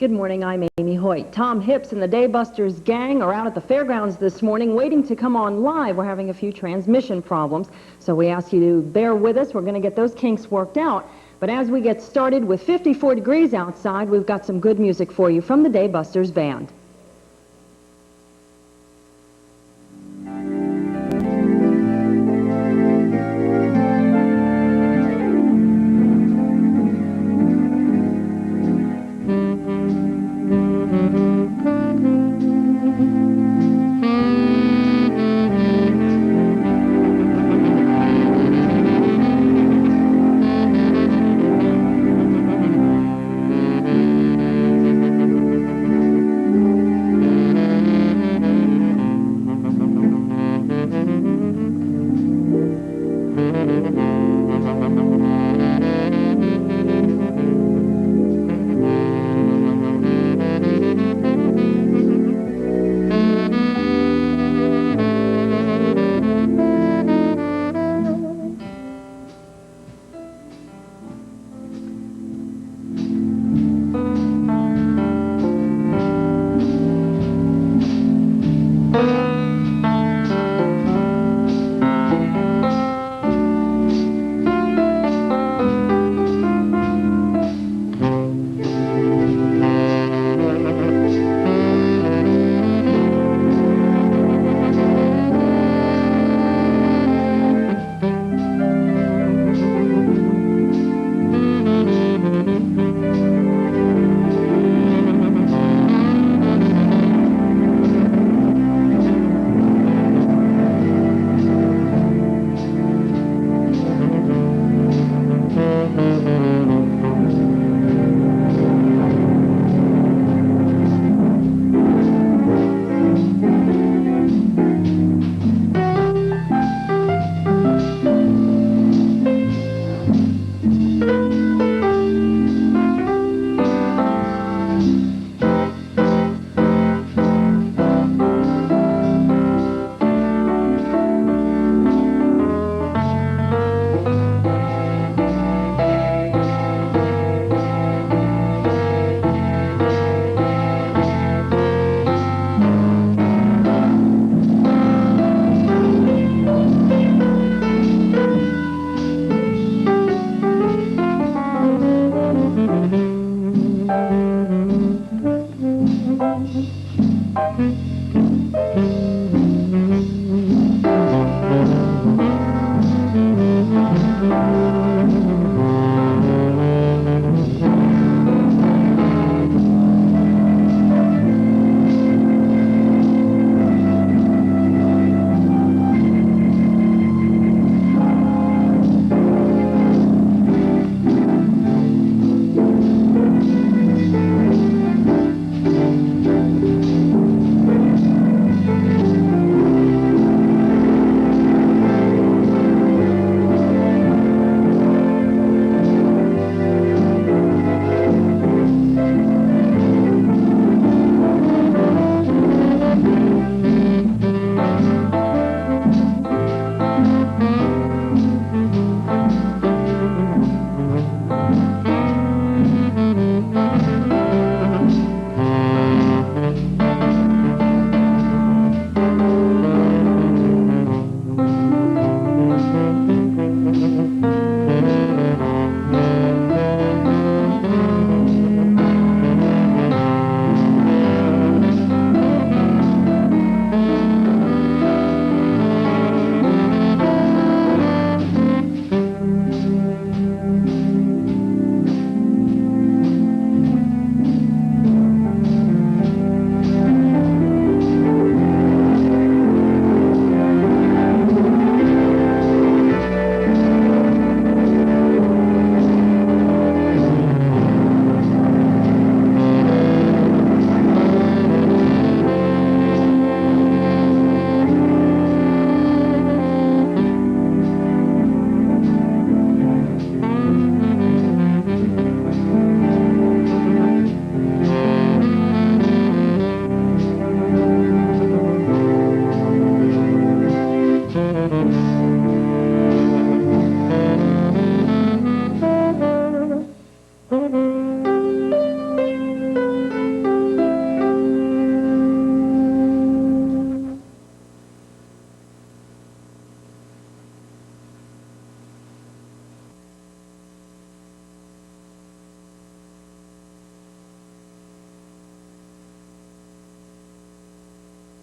Good morning, I'm Amy Hoyt. Tom Hips and the Daybusters gang are out at the fairgrounds this morning waiting to come on live. We're having a few transmission problems, so we ask you to bear with us. We're going to get those kinks worked out. But as we get started with 54 degrees outside, we've got some good music for you from the Daybusters band.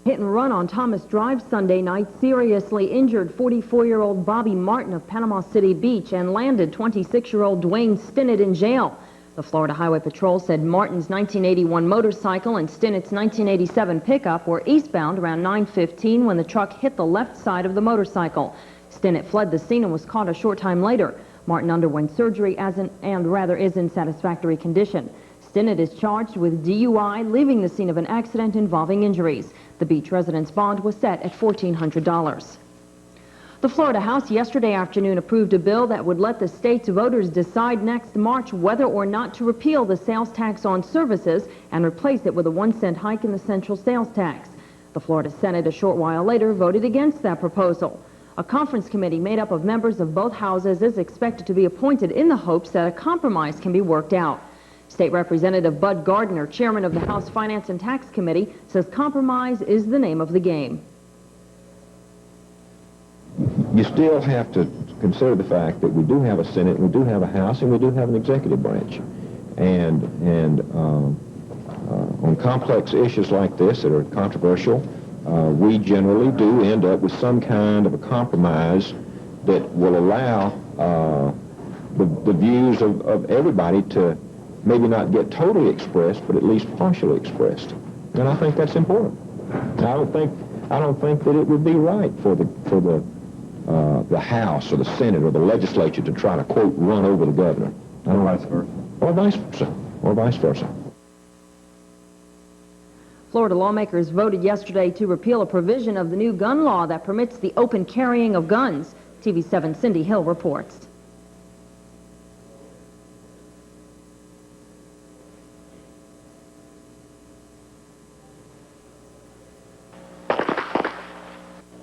Hit and run on Thomas Drive Sunday night seriously injured 44-year-old Bobby Martin of Panama City Beach and landed 26-year-old Dwayne Stinnett in jail. The Florida Highway Patrol said Martin's 1981 motorcycle and Stinnett's 1987 pickup were eastbound around 9:15 when the truck hit the left side of the motorcycle. Stinnett fled the scene and was caught a short time later. Martin underwent surgery is in satisfactory condition. Stinnett is charged with DUI, leaving the scene of an accident involving injuries. The beach resident's bond was set at $1,400. The Florida House yesterday afternoon approved a bill that would let the state's voters decide next March whether or not to repeal the sales tax on services and replace it with a 1-cent hike in the central sales tax. The Florida Senate a short while later voted against that proposal. A conference committee made up of members of both houses is expected to be appointed in the hopes that a compromise can be worked out. State Representative Bud Gardner, chairman of the House Finance and Tax Committee, says compromise is the name of the game. You still have to consider the fact that we do have a Senate, we do have a House, and we do have an executive branch. And on complex issues like this that are controversial, we generally do end up with some kind of a compromise that will allow the views of everybody to maybe not get totally expressed, but at least partially expressed. And I think that's important. I don't think that it would be right for the House or the Senate or the legislature to try to, quote, run over the governor. Or vice versa. Or vice versa. Florida lawmakers voted yesterday to repeal a provision of the new gun law that permits the open carrying of guns. TV7's Cindy Hill reports.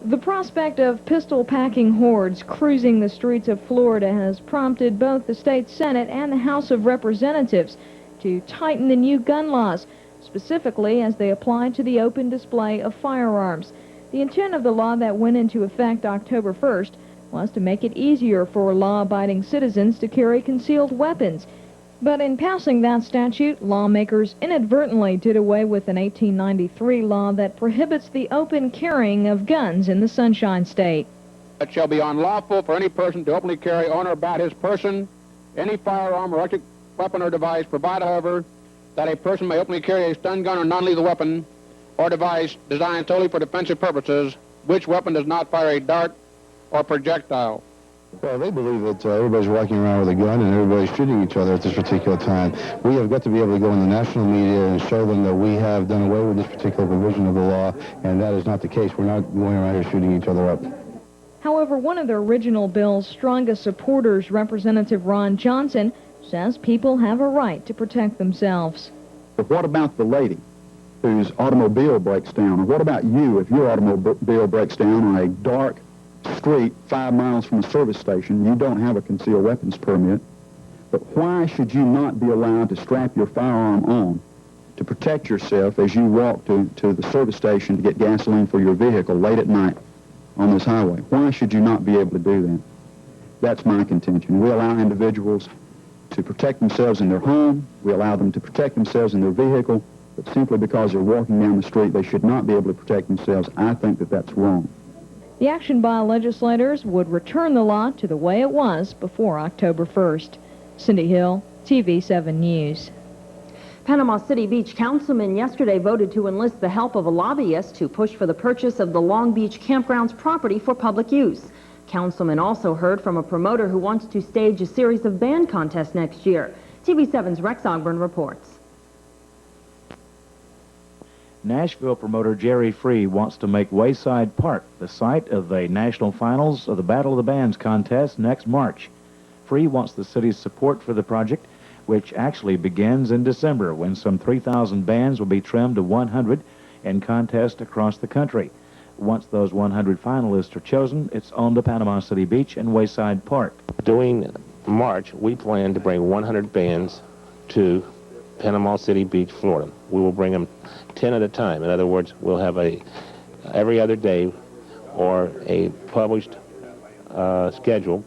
The prospect of pistol-packing hordes cruising the streets of Florida has prompted both the state Senate and the House of Representatives to tighten the new gun laws, specifically as they apply to the open display of firearms. The intent of the law that went into effect October 1st was to make it easier for law-abiding citizens to carry concealed weapons. But in passing that statute, lawmakers inadvertently did away with an 1893 law that prohibits the open carrying of guns in the Sunshine State. It shall be unlawful for any person to openly carry on or about his person any firearm or electric weapon or device, provided, however, that a person may openly carry a stun gun or non-lethal weapon or device designed solely for defensive purposes, which weapon does not fire a dart or projectile. Well, they believe that everybody's walking around with a gun and everybody's shooting each other at this particular time. We have got to be able to go in the national media and show them that we have done away with this particular provision of the law, and that is not the case. We're not going around here shooting each other up. However, one of the original bill's strongest supporters, Representative Ron Johnson, says people have a right to protect themselves. But what about the lady whose automobile breaks down? Or what about you if your automobile breaks down on a dark street 5 miles from a service station? You don't have a concealed weapons permit, but why should you not be allowed to strap your firearm on to protect yourself as you walk to the service station to get gasoline for your vehicle late at night on this highway? Why should you not be able to do that? That's my contention. We allow individuals to protect themselves in their home, we allow them to protect themselves in their vehicle, but simply because they're walking down the street, they should not be able to protect themselves. I think that that's wrong. The action by legislators would return the law to the way it was before October 1st. Cindy Hill, TV7 News. Panama City Beach councilmen yesterday voted to enlist the help of a lobbyist to push for the purchase of the Long Beach Campgrounds property for public use. Councilmen also heard from a promoter who wants to stage a series of band contests next year. TV7's Rex Ogburn reports. Nashville promoter Jerry Free wants to make Wayside Park the site of the national finals of the Battle of the Bands contest next March. Free wants the city's support for the project, which actually begins in December when some 3,000 bands will be trimmed to 100 in contests across the country. Once those 100 finalists are chosen, it's on to Panama City Beach and Wayside Park. During March, we plan to bring 100 bands to Panama City Beach, Florida. We will bring them 10 at a time. In other words, we'll have every other day or a published schedule,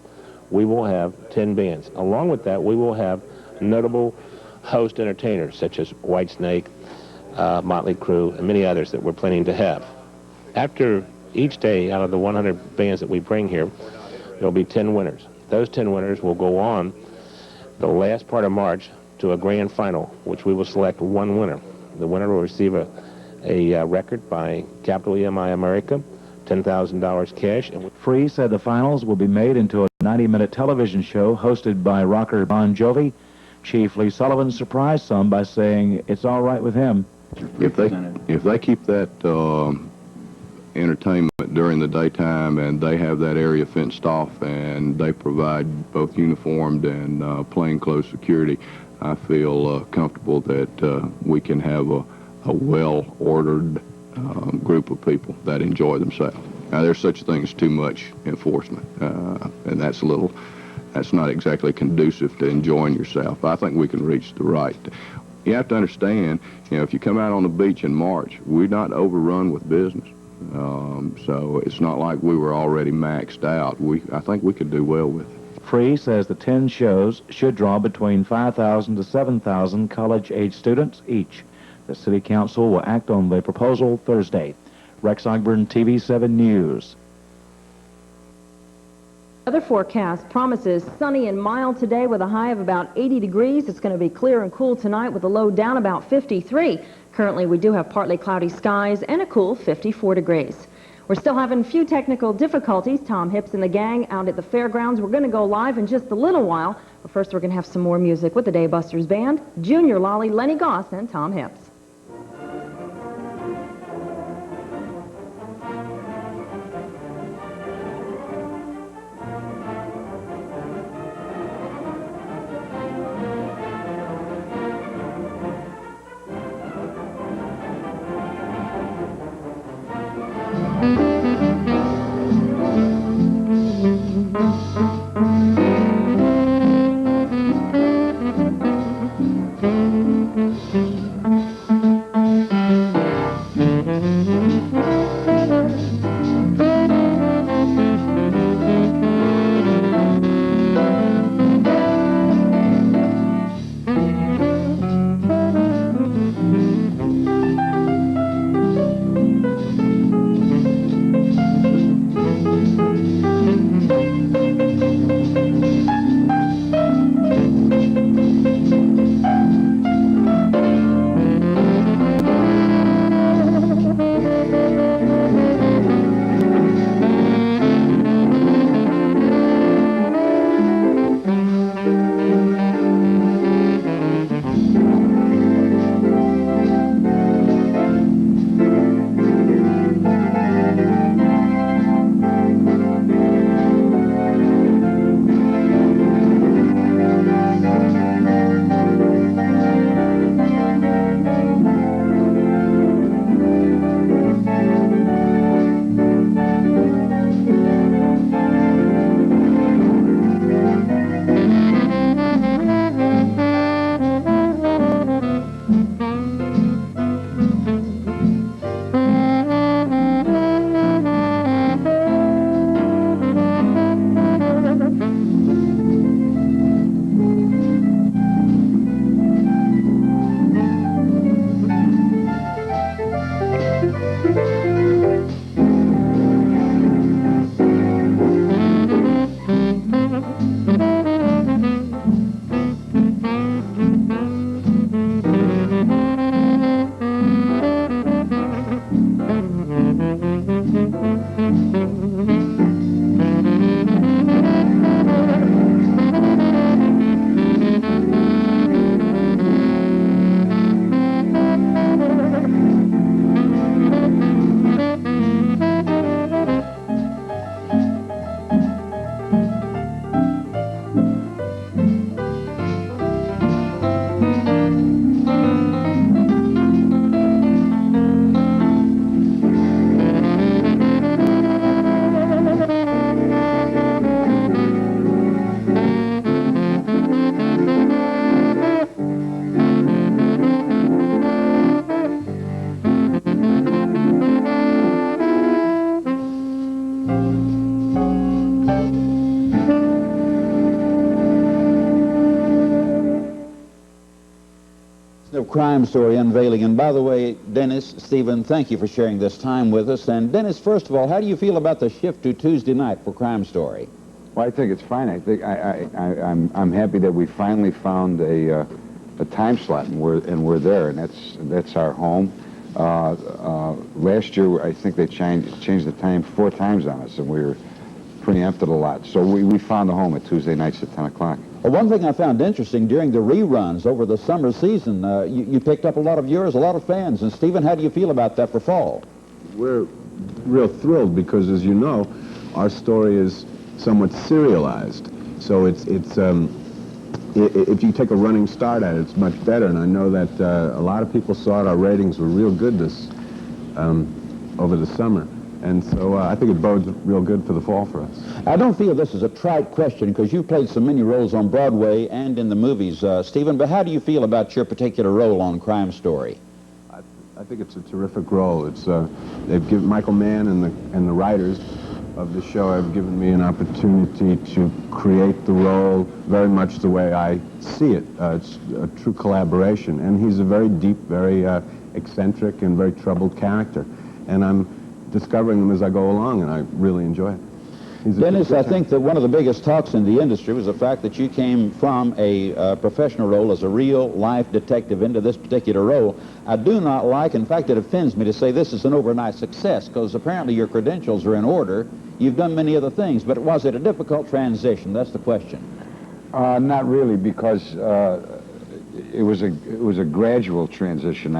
we will have 10 bands. Along with that, we will have notable host entertainers such as Whitesnake, Motley Crue, and many others that we're planning to have. After each day, out of the 100 bands that we bring here, there will be 10 winners. Those 10 winners will go on the last part of March to a grand final, which we will select one winner. The winner will receive a record by Capital EMI America, $10,000 cash. And Free said the finals will be made into a 90-minute television show hosted by rocker Bon Jovi. Chief Lee Sullivan surprised some by saying it's all right with him. If they keep that entertainment during the daytime and they have that area fenced off and they provide both uniformed and plainclothes security, I feel comfortable that we can have a well-ordered group of people that enjoy themselves. Now, there's such things as too much enforcement, and that's not exactly conducive to enjoying yourself. I think we can reach the right. You have to understand, if you come out on the beach in March, we're not overrun with business. So it's not like we were already maxed out. I think we could do well with it. Free says the 10 shows should draw between 5,000 to 7,000 college-age students each. The City Council will act on the proposal Thursday. Rex Ogburn, TV7 News. Weather forecast promises sunny and mild today with a high of about 80 degrees. It's going to be clear and cool tonight with a low down about 53. Currently, we do have partly cloudy skies and a cool 54 degrees. We're still having a few technical difficulties. Tom Hips and the gang out at the fairgrounds. We're going to go live in just a little while. But first, we're going to have some more music with the Daybusters Band, Junior Lolly, Lenny Goss, and Tom Hips. Crime Story unveiling. And by the way, Dennis, Stephen, thank you for sharing this time with us. And Dennis, first of all, how do you feel about the shift to Tuesday night for Crime Story? Well, I think it's fine. I think I'm happy that we finally found a time slot, and we're there, and that's our home. Last year, I think they changed the time 4 times on us, and we were preempted a lot. So we found a home at Tuesday nights at 10 o'clock. Well, one thing I found interesting during the reruns over the summer season, you picked up a lot of viewers, a lot of fans. And Stephen, how do you feel about that for fall? We're real thrilled because, as you know, our story is somewhat serialized. So it's if you take a running start at it, it's much better. And I know that a lot of people saw it. Our ratings were real good over the summer. And so I think it bodes real good for the fall for us. I don't feel this is a trite question because you've played so many roles on Broadway and in the movies, Stephen, but how do you feel about your particular role on Crime Story? I think it's a terrific role. It's they've given Michael Mann and the writers of the show have given me an opportunity to create the role very much the way I see it. It's a true collaboration, and he's a very deep, very eccentric, and very troubled character. And I'm discovering them as I go along, and I really enjoy it. Dennis, I think that one of the biggest talks in the industry was the fact that you came from a professional role as a real-life detective into this particular role. I do not like, in fact, it offends me to say this is an overnight success, because apparently your credentials are in order. You've done many other things, but was it a difficult transition? That's the question. Not really, because it was a gradual transition.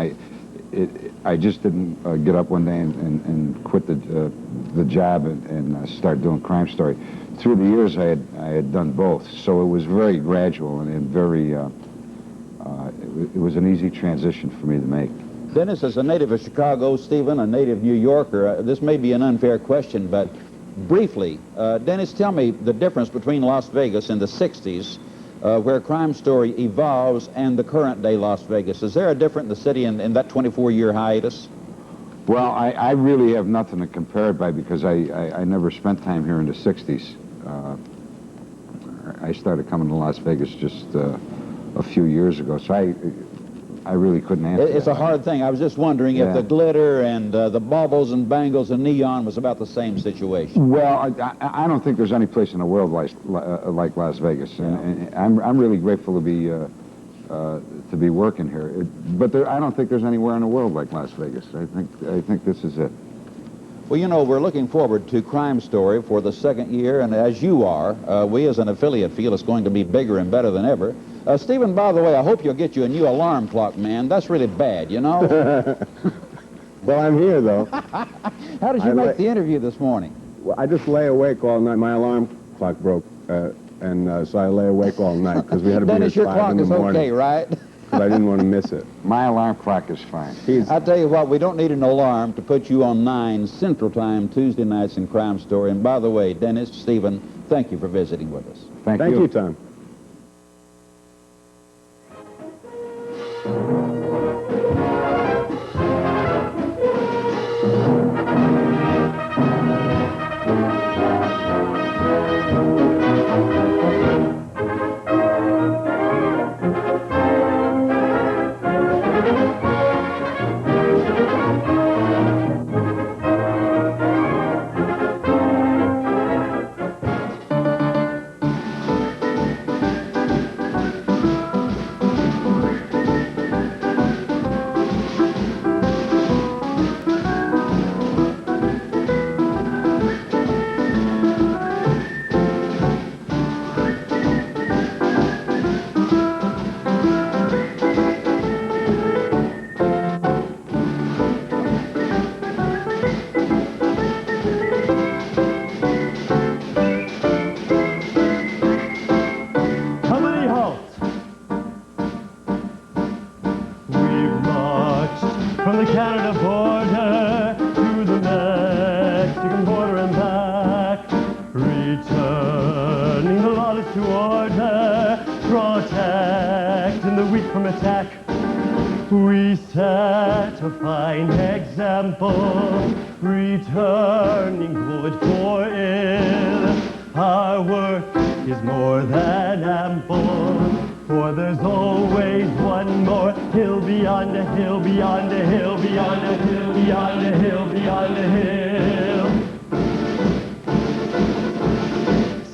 I just didn't get up one day and quit the job and start doing Crime Story. Through the years, I had done both, so it was very gradual and very. It was an easy transition for me to make. Dennis, as a native of Chicago, Stephen, a native New Yorker, this may be an unfair question, but briefly, Dennis, tell me the difference between Las Vegas in the 60s, where Crime Story evolves, and the current day Las Vegas. Is there a difference in the city in that 24-year hiatus? Well, I really have nothing to compare it by because I never spent time here in the 60s. I started coming to Las Vegas just a few years ago, so I really couldn't answer It's that. a hard thing. I was just wondering if the glitter and the baubles and bangles and neon was about the same situation. Well, I don't think there's any place in the world like Las Vegas, and I'm really grateful to be working here. But I don't think there's anywhere in the world like Las Vegas. I think this is it. Well, you know, we're looking forward to Crime Story for the second year, and as you are, we as an affiliate feel it's going to be bigger and better than ever. Stephen, by the way, I hope you'll get you a new alarm clock, man. That's really bad, you know? Well, I'm here, though. How did you make the interview this morning? Well, I just lay awake all night. My alarm clock broke, and so I lay awake all night because we had to be Dennis, here your at 5 in the clock is morning. okay, right? Because I didn't want to miss it. My alarm clock is fine. I tell you what, we don't need an alarm to put you on 9 Central Time Tuesday nights in Crime Story. And by the way, Dennis, Stephen, thank you for visiting with us. Thank Thank you, Tom. Canada border to the Mexican border and back, returning the lawless to order, protecting the weak from attack. We set a fine example, returning good for ill. Our work is more than ample. For there's always one more hill beyond a hill, beyond a hill, beyond a hill, beyond a hill, beyond a hill.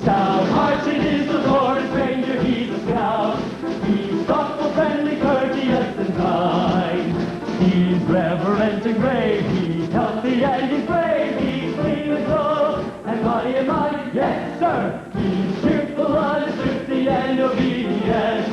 Stout-hearted is the Forest Ranger, he's a scout. He's thoughtful, friendly, courteous, and kind. He's reverent and grave, he's healthy and he's brave. He's clean and soul, and body and mind, yes sir. He's cheerful, honest, thrifty, and obedient.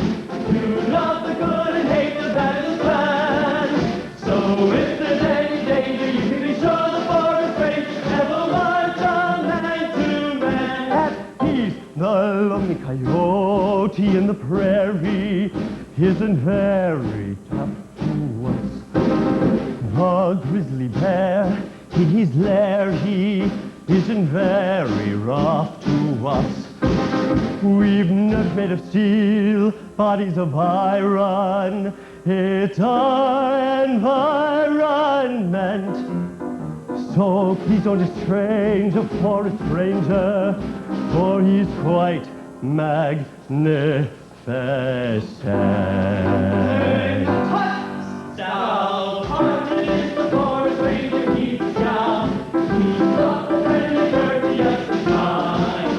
To love the good and hate the bad is planned. So if there's any danger, you can be sure the Forest Ranger never wants a man to man. At peace, the lonely coyote in the prairie isn't very tough to us. The grizzly bear in his lair, he isn't very rough to us. We've nerves made of steel, bodies of iron. It's our environment. So please don't estrange a forest ranger, for he's quite magnificent. Stout-hearted is the Forest Ranger, he's a scout. He's thoughtful, friendly, courteous, and kind.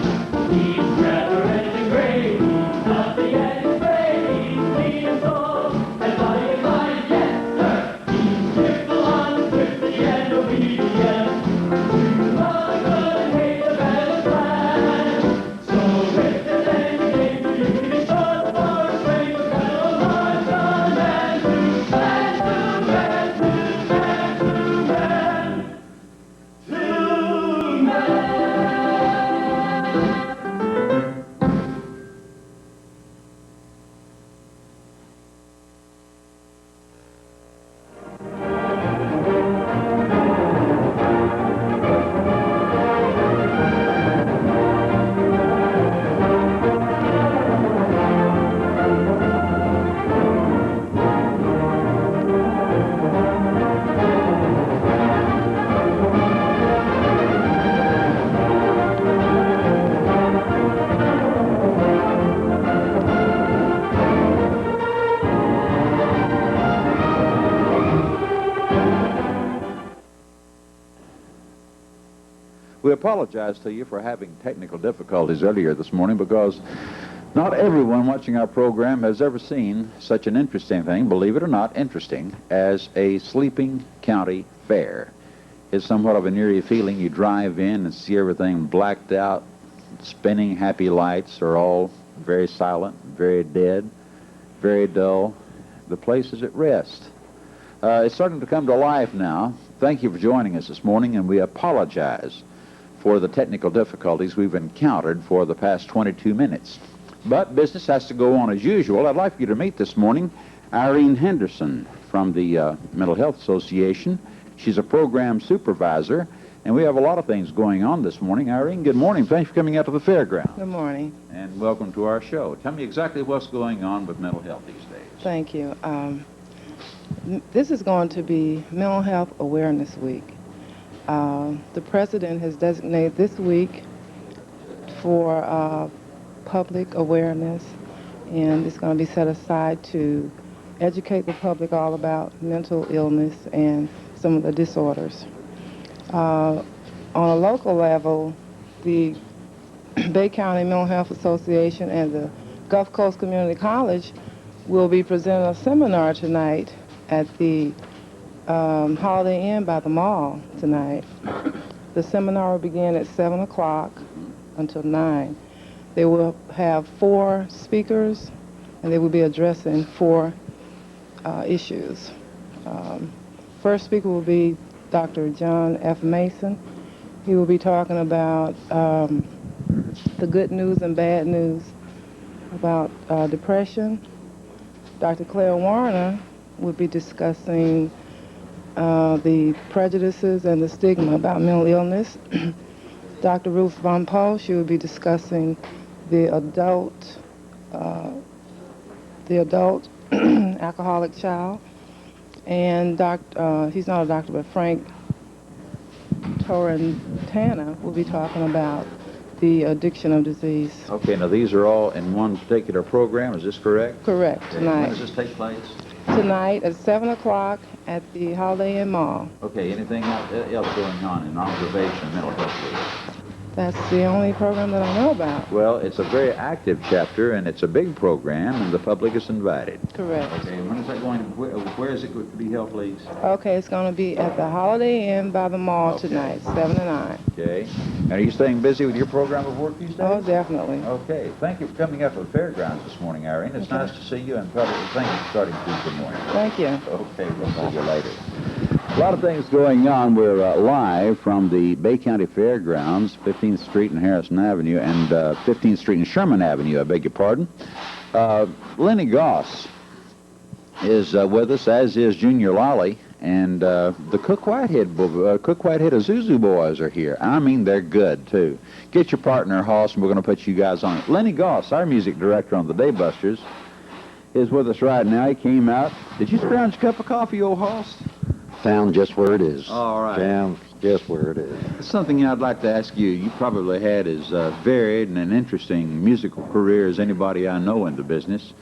He's reverent and grave, he's healthy and he's brave. He's clean and soul, and body and mind, yes sir. He's cheerful, honest, thrifty, and obedient. To love the good and hate the bad is planned. So if there's any danger, you can be sure the Forest Ranger will never march a man to man, to man, to man, to man, to man. We apologize to you for having technical difficulties earlier this morning because not everyone watching our program has ever seen such an interesting thing, believe it or not, interesting, as a sleeping county fair. It's somewhat of an eerie feeling. You drive in and see everything blacked out, spinning happy lights are all very silent, very dead, very dull. The place is at rest. It's starting to come to life now. Thank you for joining us this morning, and we apologize for the technical difficulties we've encountered for the past 22 minutes. But business has to go on as usual. I'd like for you to meet this morning Irene Henderson from the Mental Health Association. She's a program supervisor, and we have a lot of things going on this morning. Irene, good morning. Thanks for coming out to the fairground. Good morning. And welcome to our show. Tell me exactly what's going on with mental health these days. Thank you. This is going to be Mental Health Awareness Week. The president has designated this week for public awareness, and it's going to be set aside to educate the public all about mental illness and some of the disorders. On a local level, the Bay County Mental Health Association and the Gulf Coast Community College will be presenting a seminar tonight at the Holiday Inn by the mall tonight. The seminar will begin at 7 o'clock until 9. They will have 4 speakers, and they will be addressing 4 issues. First speaker will be Dr. John F. Mason. He will be talking about the good news and bad news about depression. Dr. Claire Warner will be discussing the prejudices and the stigma about mental illness. Dr. Ruth Von Pohl, she will be discussing the adult alcoholic child. And he's not a doctor, but Frank Torrentana will be talking about the addiction of disease. Okay, now these are all in one particular program, is this correct? Correct, Okay, tonight. when does this take place? Tonight at 7 o'clock at the Holiday Inn Mall. Okay, anything else going on in observation mental health week? That's the only program that I know about. Well, it's a very active chapter, and it's a big program, and the public is invited. Correct. Okay, when is that going, where is it going to be held, please? Okay, it's going to be at the Holiday Inn by the mall tonight, 7 to 9. Okay. And are you staying busy with your program of work these days? Oh, definitely. Okay. Thank you for coming up to the fairgrounds this morning, Irene. It's nice to see you, and probably thank you for starting Tuesday morning. Thank you. Okay, we'll see you later. A lot of things going on. We're live from the Bay County Fairgrounds, 15th Street and Harrison Avenue, and 15th Street and Sherman Avenue, I beg your pardon. Lenny Goss is with us, as is Junior Lolly, and the Cook Whitehead Azuzu boys are here. I mean, they're good, too. Get your partner, Hoss, and we're going to put you guys on it. Lenny Goss, our music director on the Daybusters, is with us right now. He came out. Did you scrounge a cup of coffee, old Hoss? Found just where it is. All right. Found just where it is. Something I'd like to ask you. You probably had as varied and an interesting musical career as anybody I know in the business.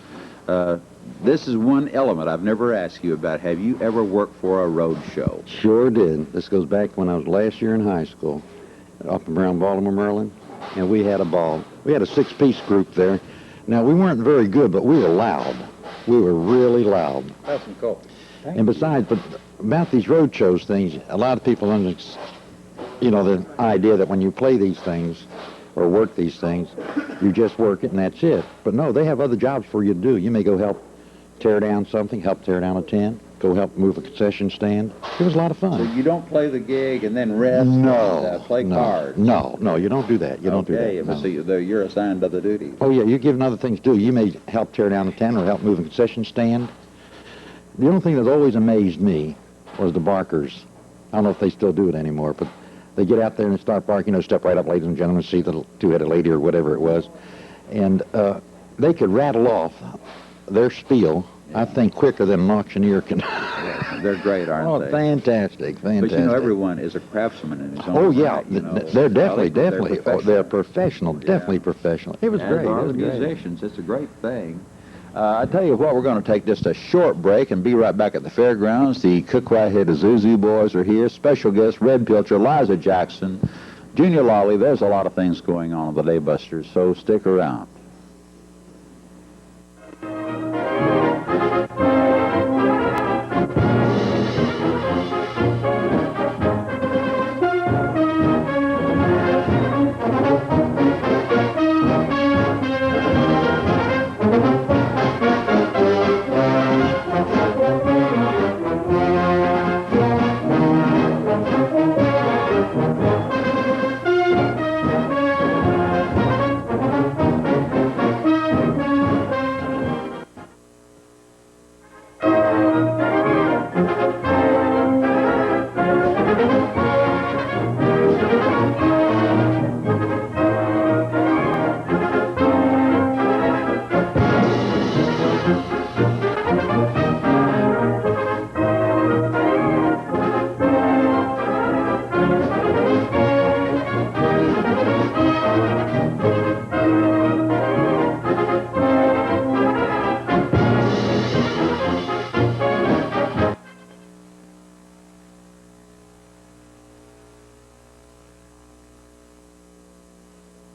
This is one element I've never asked you about. Have you ever worked for a road show? Sure did. This goes back when I was last year in high school, up around Baltimore, Maryland, and we had a ball. We had a six-piece group there. Now, we weren't very good, but we were loud. We were really loud. Have some coffee. And besides, but about these road shows things, a lot of people the idea that when you play these things or work these things, you just work it and that's it. But no, they have other jobs for you to do. You may go help tear down something, help tear down a tent, go help move a concession stand. It was a lot of fun. So you don't play the gig and then rest No. and play cards? No, you don't do that. You don't do that. Okay, but so you're assigned other duties. Oh, yeah, you're given other things to do. You may help tear down a tent or help move a concession stand. The only thing that's always amazed me was the barkers. I don't know if they still do it anymore, but they get out there and start barking, step right up, ladies and gentlemen, see the two-headed lady or whatever it was. And they could rattle off their spiel, I think, quicker than an auctioneer can. Yes, they're great, aren't they? Oh, fantastic. But everyone is a craftsman in his own Oh, yeah, right, they're definitely. They're professional, definitely professional. It was great. As musicians, it's a great thing. I tell you what, we're going to take just a short break and be right back at the fairgrounds. The Cook Whitehead Azuzu boys are here. Special guest, Red Pilcher, Liza Jackson, Junior Lolly. There's a lot of things going on with the Daybusters, so stick around.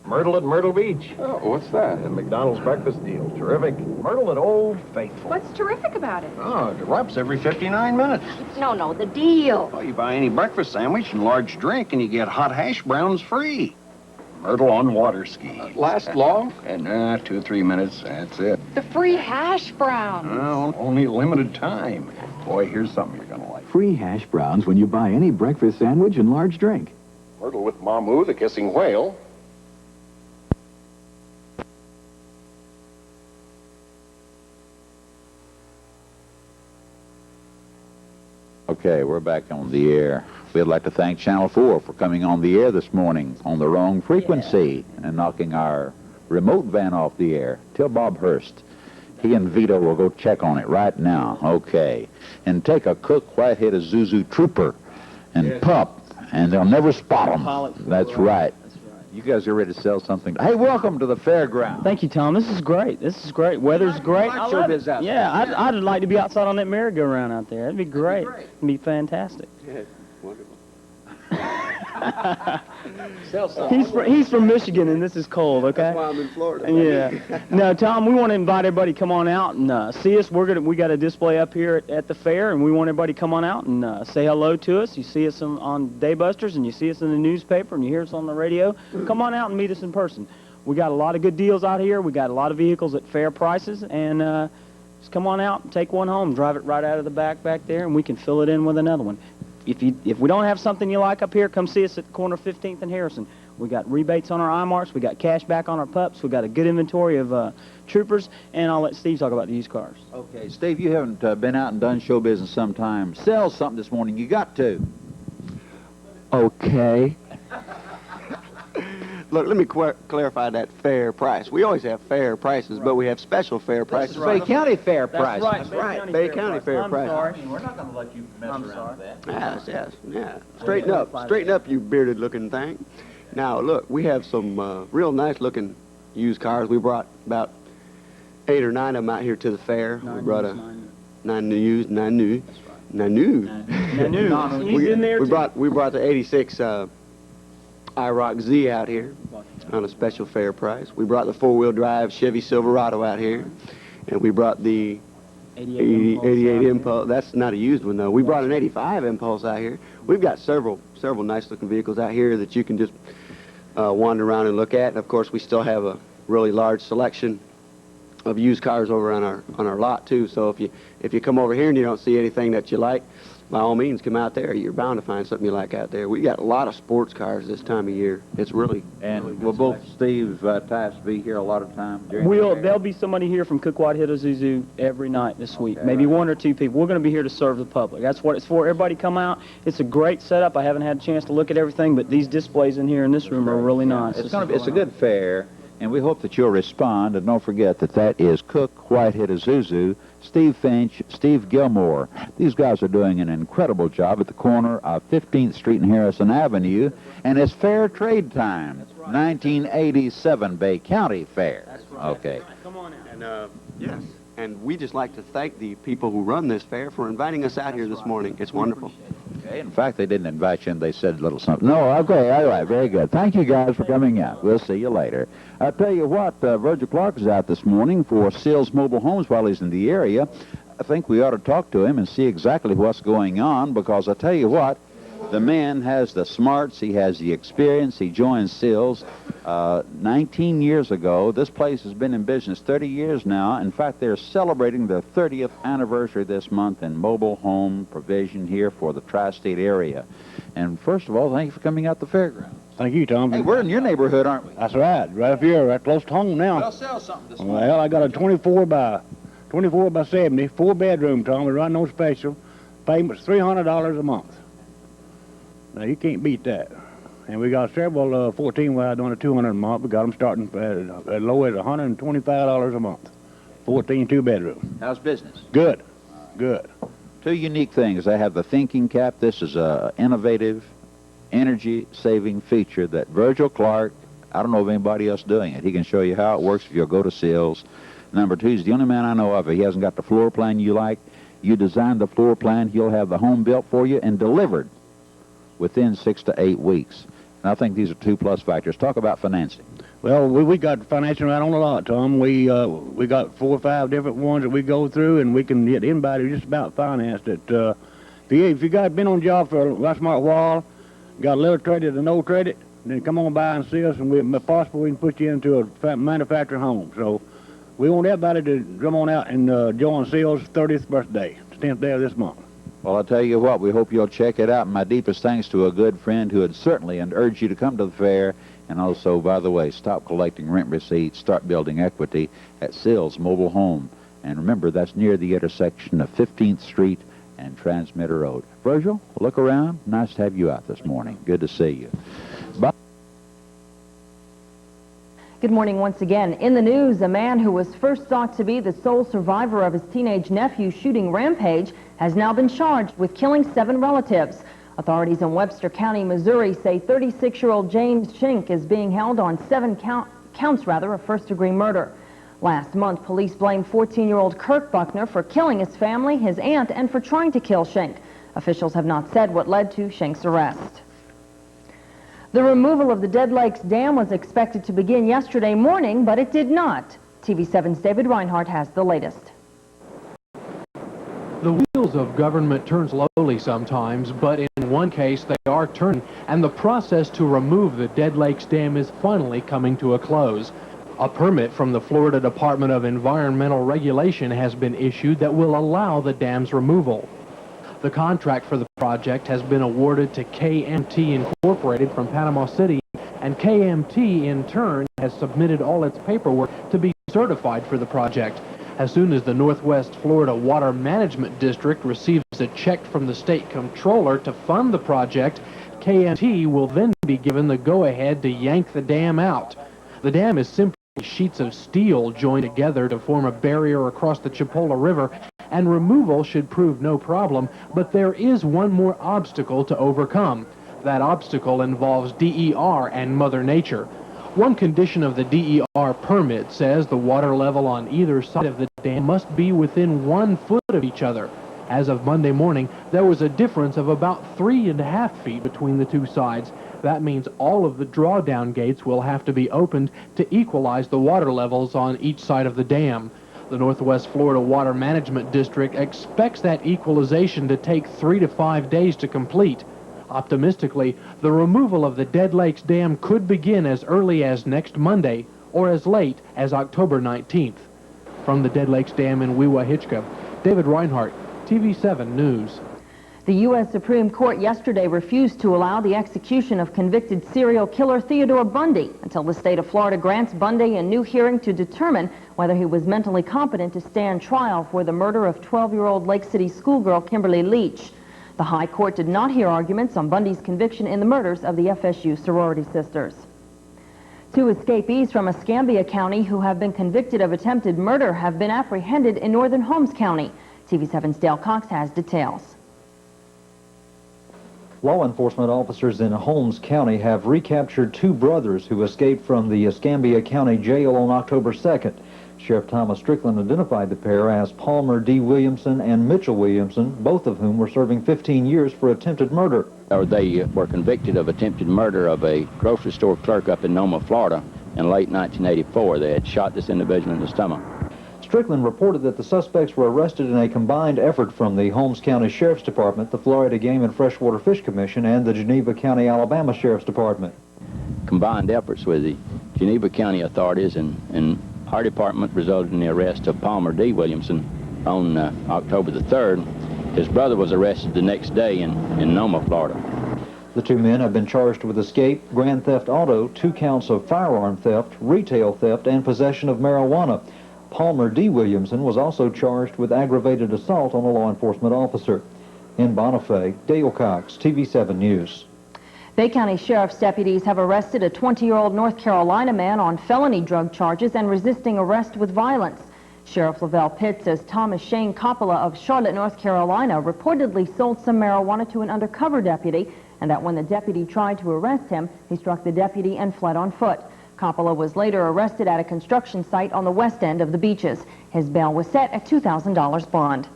Myrtle at Myrtle Beach. Oh, what's that? A McDonald's breakfast deal. Terrific. Myrtle at Old Faithful. What's terrific about it? Oh, it erupts every 59 minutes. No, the deal. Well, you buy any breakfast sandwich and large drink, and you get hot hash browns free. Myrtle on water ski. Last long? And 2 or 3 minutes, that's it. The free hash browns. Well, only a limited time. Boy, here's something you're going to like. Free hash browns when you buy any breakfast sandwich and large drink. Myrtle with Mamu, the kissing whale. Okay, we're back on the air. We'd like to thank Channel 4 for coming on the air this morning on the wrong frequency and knocking our remote van off the air. Tell Bob Hurst. He and Vito will go check on it right now. Okay. And take a Cook Whitehead Azuzu Trooper and pup, and they'll never spot them. That's right. You guys are ready to sell something. Hey, welcome to the fairground. Thank you, Tom. This is great. This is great. Weather's great. I love it. Yeah, I'd like to be outside on that merry-go-round out there. That'd be great. It'd be fantastic. Yeah, wonderful. He's from Michigan, and this is cold, okay? That's why I'm in Florida. Yeah. No, Tom, we want to invite everybody to come on out and see us. We got a display up here at the fair, and we want everybody to come on out and say hello to us. You see us on Daybusters, and you see us in the newspaper, and you hear us on the radio. Come on out and meet us in person. We got a lot of good deals out here. We got a lot of vehicles at fair prices, and just come on out and take one home. Drive it right out of the back there, and we can fill it in with another one. If we don't have something you like up here, come see us at the corner of 15th and Harrison. We got rebates on our iMarks. We got cash back on our pups. We got a good inventory of troopers, and I'll let Steve talk about the used cars. Okay, Steve, you haven't been out and done show business some time. Sell something this morning. You got to. Okay. Look, let me clarify that fair price. We always have fair prices, but we have special fair prices. Bay County fair price. That's right. Bay County fair price. I'm sorry. We're not going to let you mess around with that. Yes. Straighten up, you bearded-looking thing. Now, look, we have some real nice-looking used cars. We brought about 8 or 9 of them out here to the fair. We brought nine new. He's in there too. We brought the '86 IROC Z out here on a special fair price. We brought the 4-wheel drive Chevy Silverado out here, and we brought the 88 Impulse. That's not a used one though. We brought an 85 Impulse out here. We've got several nice looking vehicles out here that you can just wander around and look at. And of course, we still have a really large selection of used cars over on our lot too. So if you come over here and you don't see anything that you like, by all means, come out there. You're bound to find something you like out there. We got a lot of sports cars this time of year. It's really will both Steve types be here a lot of time? There'll be somebody here from Cookwat Hitazuzu every night this week. Maybe 1 or 2 people. We're going to be here to serve the public. That's what it's for. Everybody come out. It's a great setup. I haven't had a chance to look at everything, but these displays in here in this room are really nice. It's a good fair, and we hope that you'll respond. And don't forget that is Cook Whitehead Isuzu, Steve Finch, Steve Gilmore. These guys are doing an incredible job at the corner of 15th Street and Harrison Avenue, and it's fair trade time. 1987 Bay County Fair. That's right. Okay. Come on in. And yes, and we just like to thank the people who run this fair for inviting us out here this morning. It's wonderful. Okay. In fact, they didn't invite you, and they said a little something. No, okay, all right, very good. Thank you guys for coming out. We'll see you later. I'll tell you what, Virgil Clark is out this morning for Sills Mobile Homes while he's in the area. I think we ought to talk to him and see exactly what's going on, because I tell you what, the man has the smarts, he has the experience. He joined Sills 19 years ago. This place has been in business 30 years now. In fact, they're celebrating their 30th anniversary this month in mobile home provision here for the tri-state area. And first of all, thank you for coming out to the fairground. Thank you, Tom. Hey, we're in your neighborhood, aren't we? That's right up here, right close to home now. Well, sell something this morning. Well, I got a 24 by 70, 4-bedroom, Tom. We run no special. Payment's $300 a month. Now, you can't beat that. And we got several 14 wide doing $200 a month. We got them starting as low as $125 a month. 14 2-bedroom. How's business? Good. 2 unique things. They have the thinking cap. This is a innovative, energy-saving feature that Virgil Clark, I don't know of anybody else doing it. He can show you how it works if you'll go to Sills. Number 2, he's the only man I know of. He hasn't got the floor plan you like. You design the floor plan, he'll have the home built for you and delivered within 6 to 8 weeks. And I think these are 2+ factors. Talk about financing. Well, we got financing right on a lot, Tom. We got 4 or 5 different ones that we go through, and we can get anybody just about financed it. If you guys been on a job for a smart while, got a little credit or no credit, then come on by and see us, and if possible, we can put you into a manufacturing home. So we want everybody to come on out and join Sills' 30th birthday, 10th day of this month. Well, I'll tell you what, we hope you'll check it out. My deepest thanks to a good friend who would certainly urge you to come to the fair. And also, by the way, stop collecting rent receipts, start building equity at Sills Mobile Home. And remember, that's near the intersection of 15th Street and Transmitter Road. Virgil, look around. Nice to have you out this morning. Good to see you. Bye. Good morning once again. In the news, a man who was first thought to be the sole survivor of his teenage nephew's shooting rampage has now been charged with killing 7 relatives. Authorities in Webster County, Missouri say 36-year-old James Schenck is being held on 7 counts of first-degree murder. Last month, police blamed 14-year-old Kirk Buckner for killing his family, his aunt, and for trying to kill Schenck. Officials have not said what led to Schenk's arrest. The removal of the Dead Lakes Dam was expected to begin yesterday morning, but it did not. TV7's David Reinhardt has the latest. The wheels of government turn slowly sometimes, but in one case they are turning, and the process to remove the Dead Lakes Dam is finally coming to a close. A permit from the Florida Department of Environmental Regulation has been issued that will allow the dam's removal. The contract for the project has been awarded to KMT Incorporated from Panama City, and KMT in turn has submitted all its paperwork to be certified for the project. As soon as the Northwest Florida Water Management District receives a check from the state comptroller to fund the project, KMT will then be given the go-ahead to yank the dam out. The dam is simply sheets of steel joined together to form a barrier across the Chipola River, and removal should prove no problem, but there is one more obstacle to overcome. That obstacle involves DER and Mother Nature. One condition of the DER permit says the water level on either side of the dam must be within 1 foot of each other. As of Monday morning, there was a difference of about 3.5 feet between the two sides. That means all of the drawdown gates will have to be opened to equalize the water levels on each side of the dam. The Northwest Florida Water Management District expects that equalization to take 3 to 5 days to complete. Optimistically, the removal of the Dead Lakes Dam could begin as early as next Monday or as late as October 19th. From the Dead Lakes Dam in Weewha-Hitchcock, David Reinhardt, TV7 News. The U.S. Supreme Court yesterday refused to allow the execution of convicted serial killer Theodore Bundy until the state of Florida grants Bundy a new hearing to determine whether he was mentally competent to stand trial for the murder of 12-year-old Lake City schoolgirl Kimberly Leach. The High Court did not hear arguments on Bundy's conviction in the murders of the FSU sorority sisters. 2 escapees from Escambia County who have been convicted of attempted murder have been apprehended in northern Holmes County. TV7's Dale Cox has details. Law enforcement officers in Holmes County have recaptured 2 brothers who escaped from the Escambia County Jail on October 2nd. Sheriff Thomas Strickland identified the pair as Palmer D. Williamson and Mitchell Williamson, both of whom were serving 15 years for attempted murder. They were convicted of attempted murder of a grocery store clerk up in Noma, Florida in late 1984. They had shot this individual in the stomach. Strickland reported that the suspects were arrested in a combined effort from the Holmes County Sheriff's Department, the Florida Game and Freshwater Fish Commission, and the Geneva County, Alabama Sheriff's Department. Combined efforts with the Geneva County authorities and our department resulted in the arrest of Palmer D. Williamson on October the 3rd. His brother was arrested the next day in Noma, Florida. The 2 men have been charged with escape, grand theft auto, 2 counts of firearm theft, retail theft, and possession of marijuana. Palmer D. Williamson was also charged with aggravated assault on a law enforcement officer. In Bonifay, Dale Cox, TV7 News. Bay County Sheriff's deputies have arrested a 20-year-old North Carolina man on felony drug charges and resisting arrest with violence. Sheriff Lavelle Pitt says Thomas Shane Coppola of Charlotte, North Carolina, reportedly sold some marijuana to an undercover deputy, and that when the deputy tried to arrest him, he struck the deputy and fled on foot. Coppola was later arrested at a construction site on the west end of the beaches. His bail was set at $2,000 bond.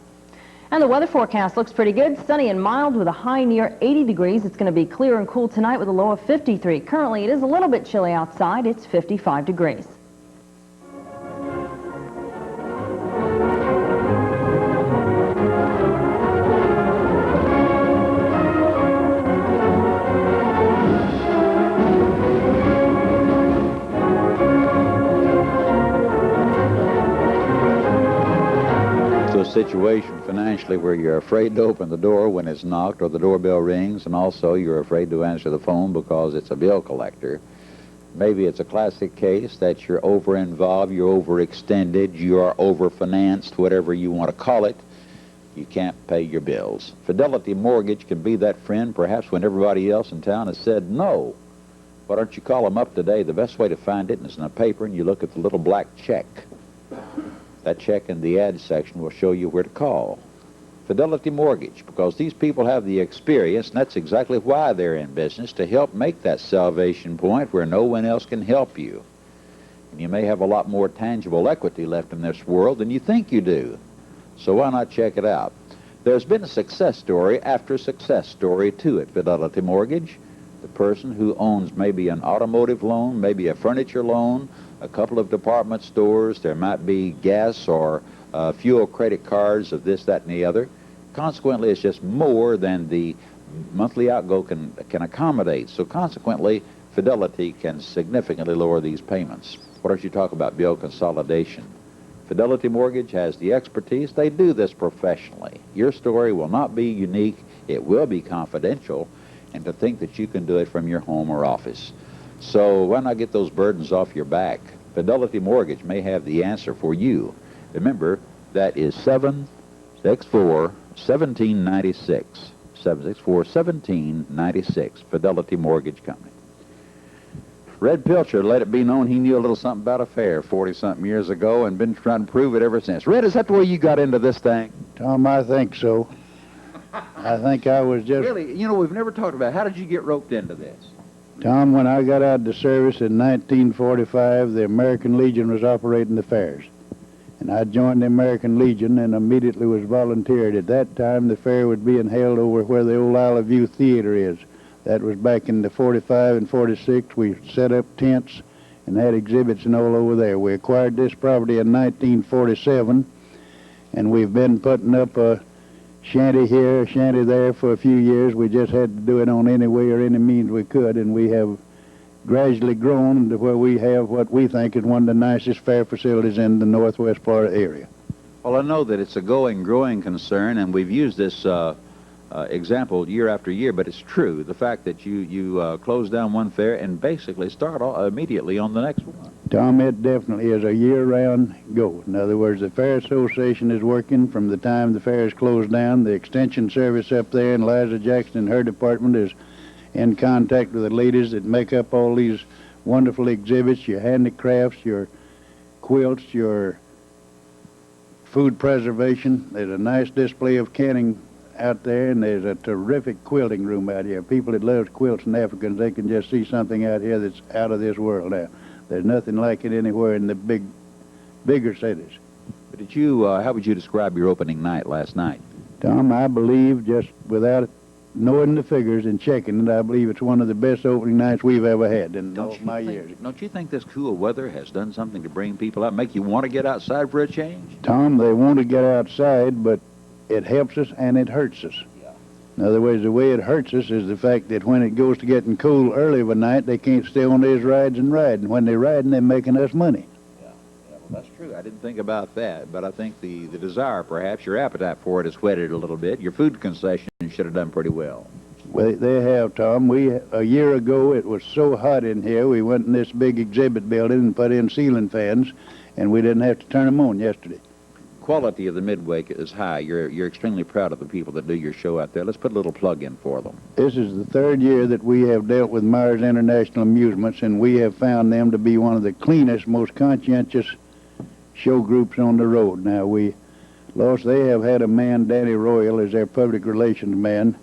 And the weather forecast looks pretty good. Sunny and mild with a high near 80 degrees. It's going to be clear and cool tonight with a low of 53. Currently, it is a little bit chilly outside. It's 55 degrees. Situation financially where you're afraid to open the door when it's knocked or the doorbell rings, and also you're afraid to answer the phone because it's a bill collector. Maybe it's a classic case that you're over-involved, you're overextended, you're over-financed, whatever you want to call it. You can't pay your bills. Fidelity Mortgage can be that friend perhaps when everybody else in town has said no. Why don't you call them up today? The best way to find it is in a paper, and you look at the little black check. That check in the ad section will show you where to call. Fidelity Mortgage, because these people have the experience, and that's exactly why they're in business, to help make that salvation point where no one else can help you. And you may have a lot more tangible equity left in this world than you think you do. So why not check it out? There's been a success story after success story to it, Fidelity Mortgage. The person who owns maybe an automotive loan, maybe a furniture loan, a couple of department stores, there might be gas or fuel credit cards of this, that, and the other. Consequently, it's just more than the monthly outgo can accommodate. So consequently, Fidelity can significantly lower these payments. What don't you talk about bill consolidation? Fidelity Mortgage has the expertise. They do this professionally. Your story will not be unique. It will be confidential. And to think that you can do it from your home or office. So why not get those burdens off your back? Fidelity Mortgage may have the answer for you. Remember, that is 764-1796. 764-1796, Fidelity Mortgage Company. Red Pilcher let it be known he knew a little something about a fair 40-something years ago and been trying to prove it ever since. Red, is that the way you got into this thing? Tom, I think so. I think I was just... Really, you know, we've never talked about it. How did you get roped into this? Tom, when I got out of the service in 1945, the American Legion was operating the fairs. And I joined the American Legion and immediately was volunteered. At that time, the fair was being held over where the old Isle of View Theater is. That was back in the 45 and 46. We set up tents and had exhibits and all over there. We acquired this property in 1947, and we've been putting up a shanty here, a shanty there for a few years. We just had to do it on any way or any means we could, and we have gradually grown to where we have what we think is one of the nicest fair facilities in the Northwest Florida area. Well, I know that it's a growing concern, and we've used this example year after year, but it's true. The fact that you close down one fair and basically start immediately on the next one. Tom, it definitely is a year-round go. In other words, the Fair Association is working from the time the fair is closed down. The Extension Service up there, and Liza Jackson and her department is in contact with the ladies that make up all these wonderful exhibits, your handicrafts, your quilts, your food preservation. There's a nice display of canning out there, and there's a terrific quilting room out here. People that love quilts and Africans, they can just see something out here that's out of this world now. There's nothing like it anywhere in the bigger cities. But did you, how would you describe your opening night last night? Tom, I believe, just without knowing the figures and checking it, I believe it's one of the best opening nights we've ever had in all my years. Don't you think this cool weather has done something to bring people out, make you want to get outside for a change? Tom, they want to get outside, but it helps us and it hurts us. In other words, the way it hurts us is the fact that when it goes to getting cool early of a night, they can't stay on these rides and ride. And when they're riding, they're making us money. Yeah, well, that's true. I didn't think about that. But I think the desire, perhaps, your appetite for it has whetted a little bit. Your food concession should have done pretty well. Well, they have, Tom. A year ago, it was so hot in here, we went in this big exhibit building and put in ceiling fans, and we didn't have to turn them on yesterday. Quality of the midway is high. You're extremely proud of the people that do your show out there. Let's put a little plug in for them. This is the third year that we have dealt with Myers International Amusements, and we have found them to be one of the cleanest, most conscientious show groups on the road. Now, they have had a man, Danny Royal, as their public relations man,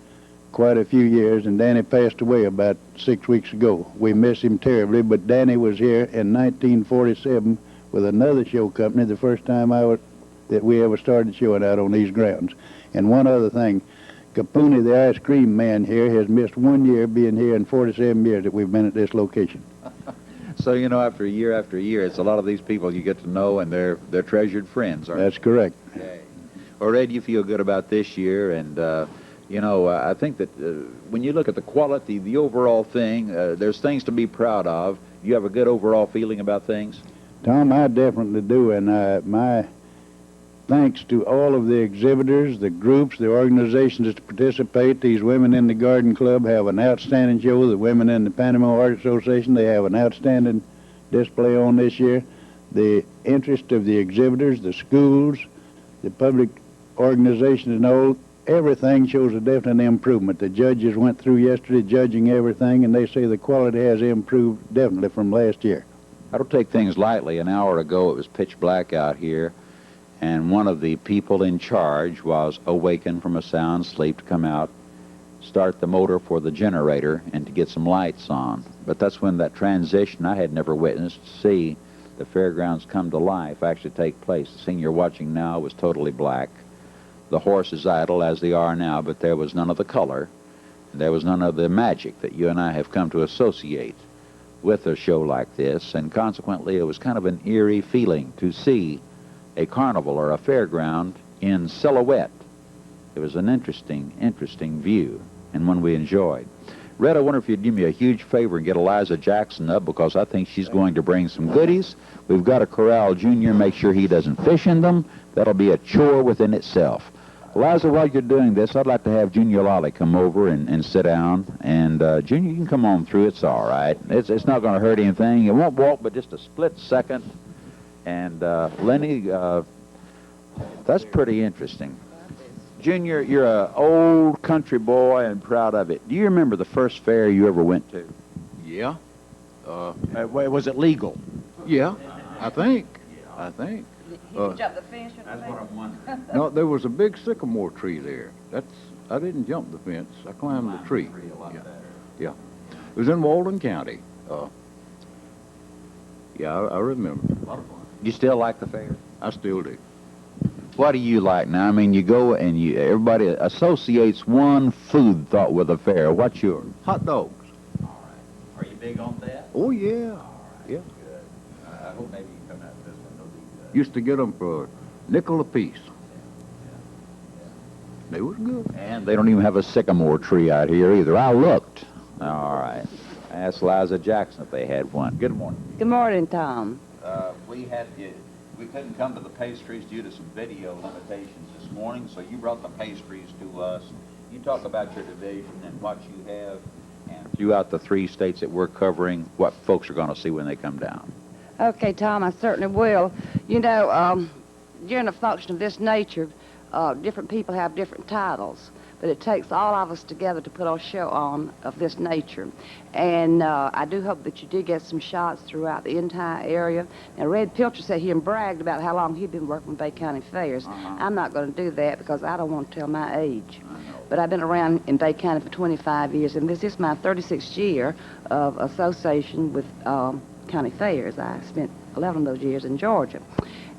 quite a few years, and Danny passed away about 6 weeks ago. We miss him terribly, but Danny was here in 1947 with another show company, the first time that we ever started showing out on these grounds. And one other thing, Capone, the ice cream man here, has missed 1 year being here in 47 years that we've been at this location. So, you know, after year, it's a lot of these people you get to know, and they're treasured friends, aren't they? That's correct. Okay. Well, Red, you feel good about this year, and, I think that when you look at the quality, the overall thing, there's things to be proud of. You have a good overall feeling about things? Tom, I definitely do, and my thanks to all of the exhibitors, the groups, the organizations that participate. These Women in the Garden Club have an outstanding show. The Women in the Panama Art Association, they have an outstanding display on this year. The interest of the exhibitors, the schools, the public organizations and all, everything shows a definite improvement. The judges went through yesterday judging everything, and they say the quality has improved definitely from last year. I don't take things lightly. An hour ago, it was pitch black out here. and one of the people in charge was awakened from a sound sleep to come out, start the motor for the generator, and to get some lights on. But that's when that transition I had never witnessed, to see the fairgrounds come to life, actually take place. The scene you're watching now was totally black. The horses idle as they are now, but there was none of the color. There was none of the magic that you and I have come to associate with a show like this, and consequently it was kind of an eerie feeling to see a carnival or a fairground in silhouette. It was an interesting view, and one we enjoyed. Red, I wonder if you'd do me a huge favor and get Eliza Jackson up, because I think she's going to bring some goodies. We've got to corral Junior, make sure he doesn't fish in them. That'll be a chore within itself. Eliza, while you're doing this, I'd like to have Junior Lolly come over and sit down. And Junior, you can come on through. It's all right. It's not going to hurt anything. It won't walk but just a split second. And Lenny, that's pretty interesting. Junior, you're an old country boy and proud of it. Do you remember the first fair you ever went to? Yeah. Was it legal? Yeah, I think. You can jump the fence. That's what I'm wondering. No, there was a big sycamore tree there. I didn't jump the fence. I climbed the tree. Yeah. It was in Walden County. Yeah, I remember. You still like the fair? I still do. What do you like now? I mean, you go and everybody associates one food thought with a fair. What's yours? Hot dogs. All right. Are you big on that? Oh, yeah. Yeah. Good. I hope maybe you can come out this one. They'll be good. Used to get them for a nickel apiece. They was good. And they don't even have a sycamore tree out here either. I looked. All right. I asked Liza Jackson if they had one. Good morning. Good morning, Tom. We couldn't come to the pastries due to some video limitations this morning, so you brought the pastries to us. You talk about your division and what you have, and throughout the 3 states that we're covering, what folks are going to see when they come down. Okay, Tom, I certainly will. You know, during a function of this nature, different people have different titles, but it takes all of us together to put a show on of this nature. And I do hope that you did get some shots throughout the entire area. Now, Red Pilcher sat here and bragged about how long he'd been working with Bay County Fairs. I'm not going to do that because I don't want to tell my age. But I've been around in Bay County for 25 years, and this is my 36th year of association with county fairs. I spent 11 of those years in Georgia.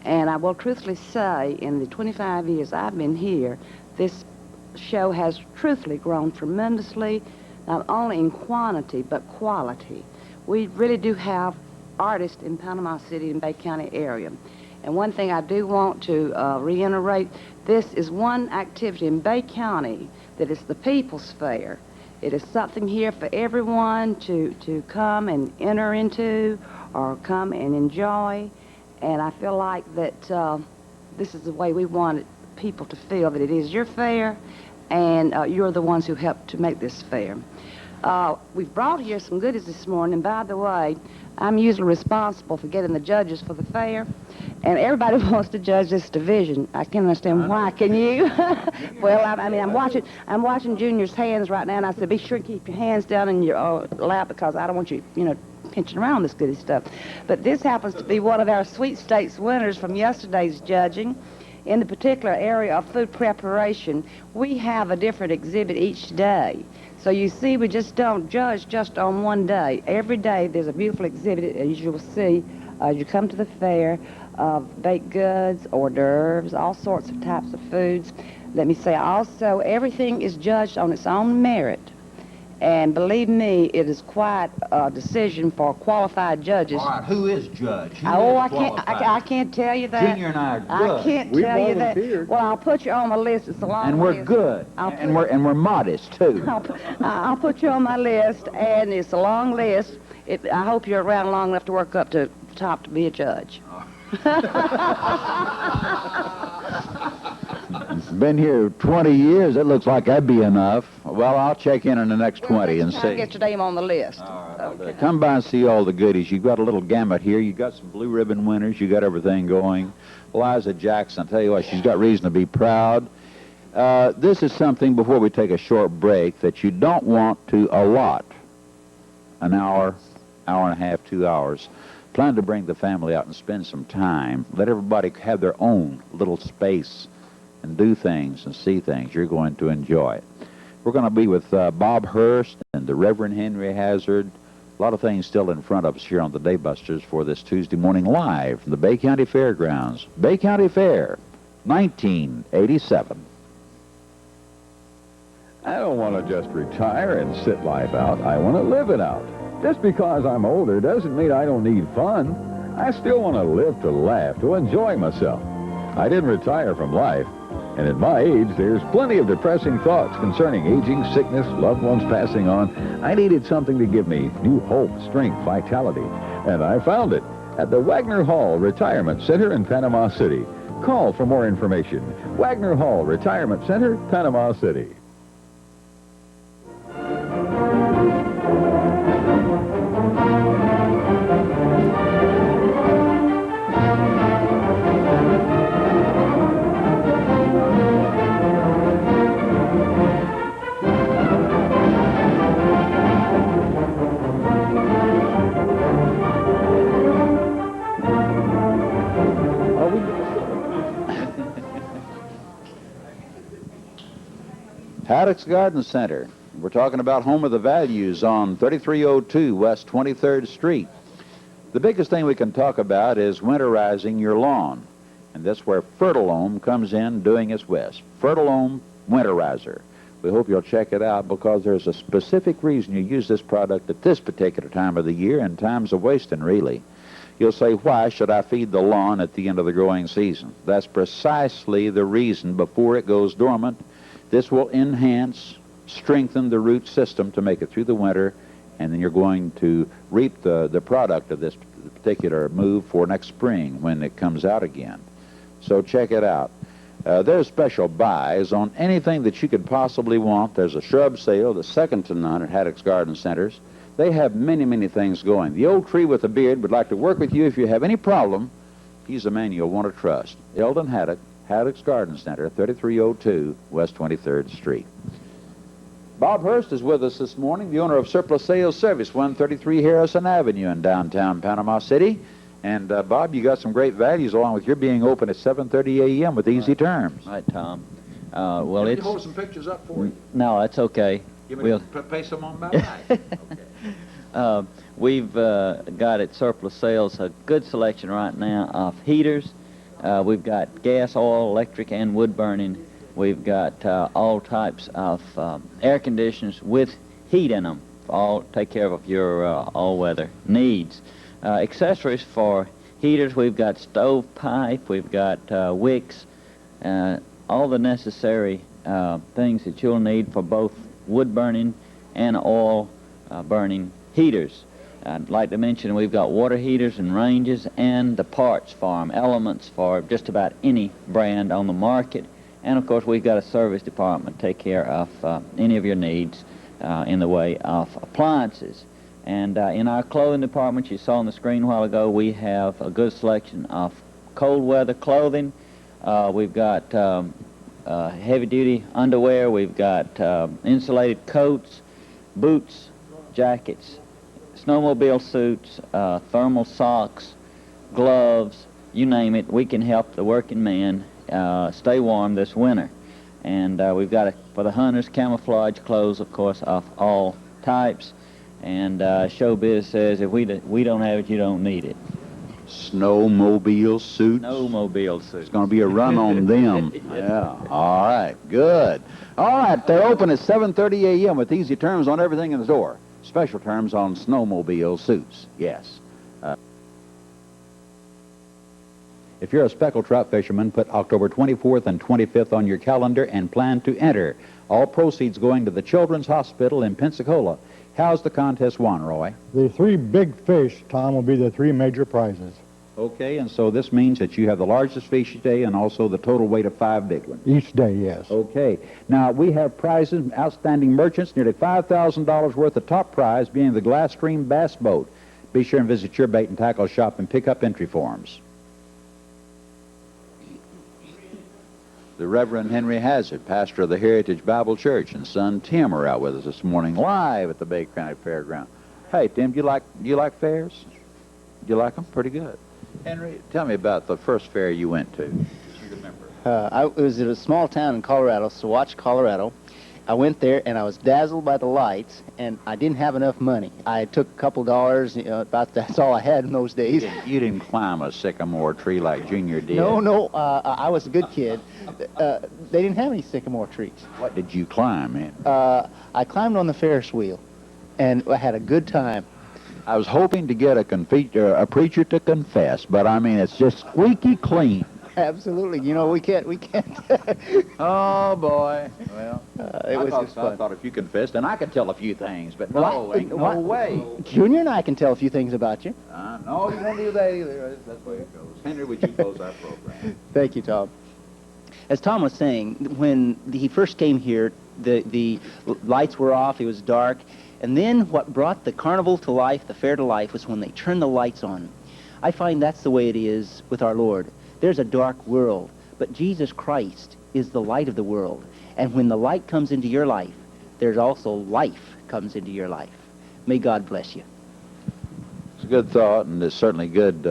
And I will truthfully say, in the 25 years I've been here, this show has truthfully grown tremendously, not only in quantity, but quality. We really do have artists in Panama City and Bay County area. And one thing I do want to reiterate, this is one activity in Bay County that is the People's Fair. It is something here for everyone to come and enter into or come and enjoy. And I feel like that this is the way we want people to feel, that it is your fair, and you're the ones who helped to make this fair. We've brought here some goodies this morning, and by the way, I'm usually responsible for getting the judges for the fair, and everybody wants to judge this division. I can't understand why. Can you? Well, I mean, I'm watching Junior's hands right now, and I said, be sure to keep your hands down in your lap because I don't want you, pinching around this goody stuff. But this happens to be one of our sweepstakes winners from yesterday's judging. In the particular area of food preparation, we have a different exhibit each day. So you see, we just don't judge just on one day. Every day there's a beautiful exhibit, as you will see as you come to the fair, of baked goods, hors d'oeuvres, all sorts of types of foods. Let me say also, everything is judged on its own merit. And believe me, it is quite a decision for qualified judges. All right, who is judge? I can't tell you that. Junior and I are good. I can't tell you that. Well, I'll put you on my list. It's a long and list. We're good. And we're modest too. I'll put you on my list, and it's a long list. I hope you're around long enough to work up to the top to be a judge. Been here 20 years. It looks like that'd be enough. Well, I'll check in the next 20 and see. Get your name on the list. Okay. Come by and see all the goodies. You've got a little gamut here. You've got some blue ribbon winners. You got everything going. Liza Jackson, I tell you what, she's got reason to be proud. This is something, before we take a short break, that you don't want to allot an hour, hour and a half, 2 hours. Plan to bring the family out and spend some time. Let everybody have their own little space and do things and see things. You're going to enjoy it. We're going to be with Bob Hurst and the Reverend Henry Hazard. A lot of things still in front of us here on the Daybusters for this Tuesday morning live from the Bay County Fairgrounds. Bay County Fair, 1987. I don't want to just retire and sit life out. I want to live it out. Just because I'm older doesn't mean I don't need fun. I still want to live to laugh, to enjoy myself. I didn't retire from life. And at my age, there's plenty of depressing thoughts concerning aging, sickness, loved ones passing on. I needed something to give me new hope, strength, vitality. And I found it at the Wagner Hall Retirement Center in Panama City. Call for more information. Wagner Hall Retirement Center, Panama City. Haddock's Garden Center. We're talking about home of the values on 3302 West 23rd Street. The biggest thing we can talk about is winterizing your lawn. And that's where Fertilome comes in doing its best. Fertilome Winterizer. We hope you'll check it out because there's a specific reason you use this product at this particular time of the year and times of wasting, really. You'll say, why should I feed the lawn at the end of the growing season? That's precisely the reason before it goes dormant. This will enhance, strengthen the root system to make it through the winter, and then you're going to reap the product of this particular move for next spring when it comes out again. So check it out. There's special buys on anything that you could possibly want. There's a shrub sale, the second to none at Haddock's Garden Centers. They have many, many things going. The old tree with a beard would like to work with you if you have any problem. He's a man you'll want to trust. Eldon Haddock, Haddock's Garden Center, 3302 West 23rd Street. Bob Hurst is with us this morning, the owner of Surplus Sales Service, 133 Harrison Avenue in downtown Panama City. And, Bob, you got some great values along with your being open at 7:30 a.m. with easy terms. Right, Tom. Well, Can it's... you hold some pictures up for you? No, that's okay. We'll pay some on my back. Okay. We've got at Surplus Sales a good selection right now of heaters. We've got gas, oil, electric, and wood burning. We've got all types of air conditioners with heat in them. Take care of your all-weather needs. Accessories for heaters, we've got stovepipe, we've got wicks, all the necessary things that you'll need for both wood burning and oil burning heaters. I'd like to mention we've got water heaters and ranges and the parts for them, elements for just about any brand on the market. And of course we've got a service department to take care of any of your needs in the way of appliances. And in our clothing department, you saw on the screen a while ago, we have a good selection of cold weather clothing. We've got heavy-duty underwear. We've got insulated coats, boots, jackets, snowmobile suits, thermal socks, gloves, you name it. We can help the working man stay warm this winter. And we've got, for the hunters, camouflage clothes, of course, of all types. And showbiz says if we don't have it, you don't need it. Snowmobile suits? Snowmobile suits. There's going to be a run on them. Yeah. All right. Good. All right. They're open at 7:30 a.m. with easy terms on everything in the store. Special terms on snowmobile suits. Yes. If you're a speckled trout fisherman, put October 24th and 25th on your calendar and plan to enter. All proceeds going to the Children's Hospital in Pensacola. How's the contest won, Roy? The three big fish, Tom, will be the three major prizes. Okay, and so this means that you have the largest fish each day and also the total weight of 5 big ones. Each day, yes. Okay. Now, we have prizes, outstanding merchants, nearly $5,000 worth of top prize being the Glass Stream Bass Boat. Be sure and visit your bait and tackle shop and pick up entry forms. The Reverend Henry Hazard, pastor of the Heritage Bible Church, and son Tim are out with us this morning live at the Bay County Fairground. Hey, Tim, do you like fairs? You like them? Pretty good. Henry, tell me about the first fair you went to. I was in a small town in Colorado, Saguache, Colorado. I went there and I was dazzled by the lights, and I didn't have enough money. I took a couple dollars, that's all I had in those days. You didn't climb a sycamore tree like Junior did. No, I was a good kid. They didn't have any sycamore trees. What did you climb in? I climbed on the Ferris wheel, and I had a good time. I was hoping to get a preacher to confess, but I mean, it's just squeaky clean. Absolutely. We can't. Oh, boy. Well, it was fun. I thought if you confessed, and I could tell a few things, but no, ain't no way. Junior and I can tell a few things about you. No, you don't do that either. That's the way it goes. Henry, would you close our program? Thank you, Tom. As Tom was saying, when he first came here, the lights were off, it was dark, and then what brought the carnival to life, the fair to life, was when they turned the lights on. I find that's the way it is with our Lord. There's a dark world, but Jesus Christ is the light of the world. And when the light comes into your life, there's also life comes into your life. May God bless you. It's a good thought, and it's certainly good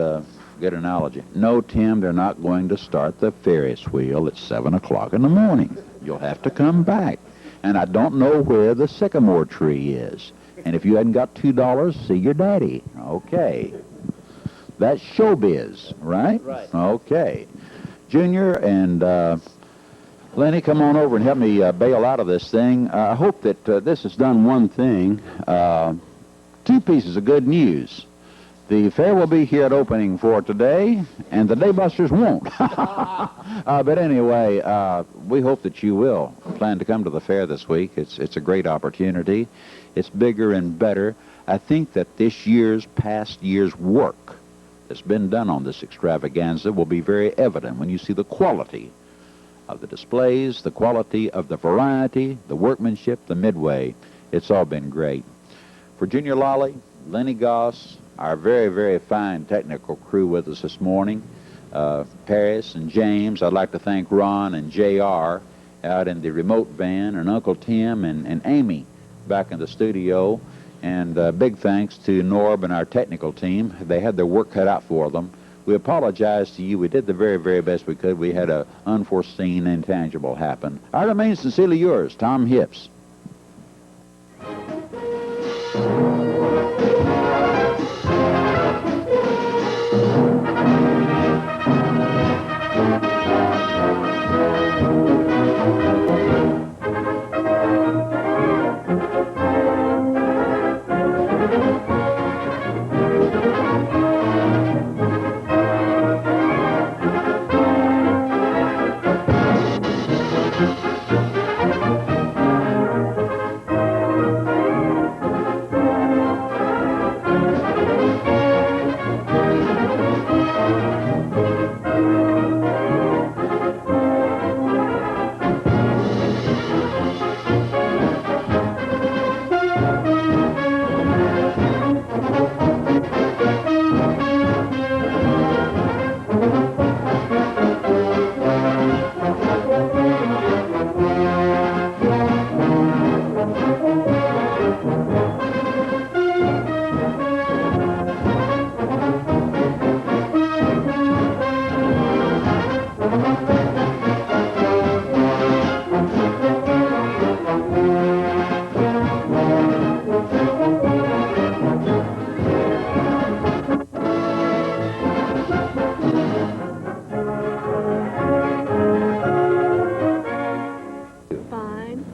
analogy. No, Tim, they're not going to start the Ferris wheel at 7 o'clock in the morning. You'll have to come back. And I don't know where the sycamore tree is. And if you hadn't got $2, see your daddy. Okay. That's showbiz, right? Right. Okay. Junior and Lenny, come on over and help me bail out of this thing. I hope that this has done one thing. Two pieces of good news. The fair will be here at opening for today, and the Daybusters won't. But anyway, we hope that you will plan to come to the fair this week. It's a great opportunity. It's bigger and better. I think that this past year's work that's been done on this extravaganza will be very evident when you see the quality of the displays, the quality of the variety, the workmanship, the midway. It's all been great. For Junior Lolly, Lenny Goss, our very, very fine technical crew with us this morning, Paris and James, I'd like to thank Ron and J.R. out in the remote van, and Uncle Tim and Amy back in the studio. And big thanks to Norb and our technical team. They had their work cut out for them. We apologize to you. We did the very, very best we could. We had an unforeseen intangible happen. I remain sincerely yours, Tom Hips.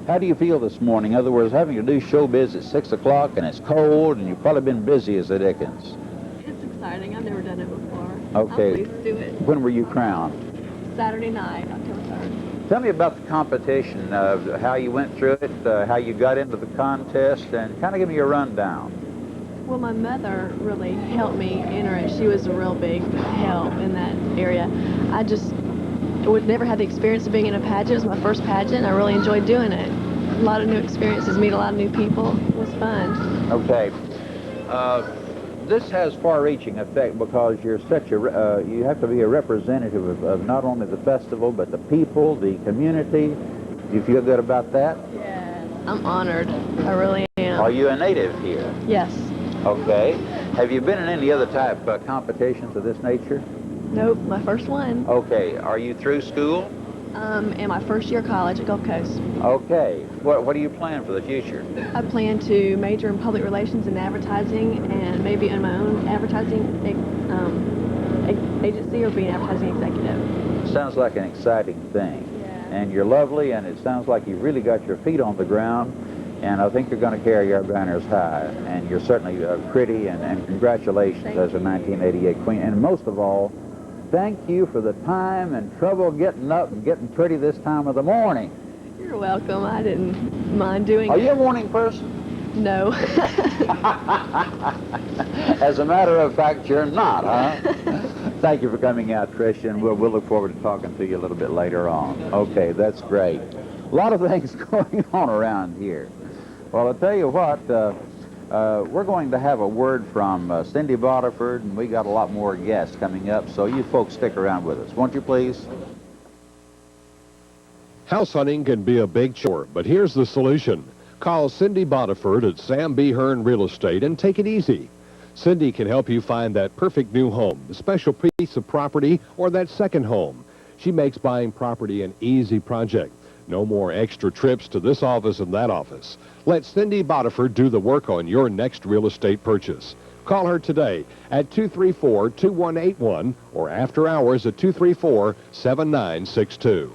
How do you feel this morning? In other words, having to do showbiz at 6 o'clock and it's cold and you've probably been busy as the dickens. It's exciting. I've never done it before. Okay. I'm pleased to do it. When were you crowned? Saturday night, October 3rd. Tell me about the competition, how you went through it, how you got into the contest, and kind of give me a rundown. Well, my mother really helped me enter it. She was a real big help in that area. I just would never had the experience of being in a pageant. It was my first pageant. I really enjoyed doing it. A lot of new experiences, meet a lot of new people. It was fun. Okay. This has far-reaching effect because you're such a, you have to be a representative of not only the festival, but the people, the community. Do you feel good about that? Yeah. I'm honored. I really am. Are you a native here? Yes. Okay. Have you been in any other type of competitions of this nature? Nope, my first one. Okay. Are you through school? In my first year of college at Gulf Coast. Okay. What do you plan for the future? I plan to major in public relations and advertising, and maybe in my own advertising agency or be an advertising executive. Sounds like an exciting thing. And you're lovely, and it sounds like you've really got your feet on the ground, and I think you're going to carry our banners high. And you're certainly pretty, and congratulations as a 1988 Queen. And most of all, thank you for the time and trouble getting up and getting pretty this time of the morning. You're welcome. I didn't mind doing it. Are you a morning person? No. As a matter of fact, you're not, huh? Thank you for coming out, Trish, and we'll look forward to talking to you a little bit later on. Okay, that's great. A lot of things going on around here. Well, I'll tell you what, we're going to have a word from Cindy Bodiford, and we got a lot more guests coming up, so you folks stick around with us, won't you please? House hunting can be a big chore, but here's the solution. Call Cindy Bodiford at Sam B. Hearn Real Estate and take it easy. Cindy can help you find that perfect new home, the special piece of property, or that second home. She makes buying property an easy project. No more extra trips to this office and that office. Let Cindy Bodiford do the work on your next real estate purchase. Call her today at 234-2181 or after hours at 234-7962.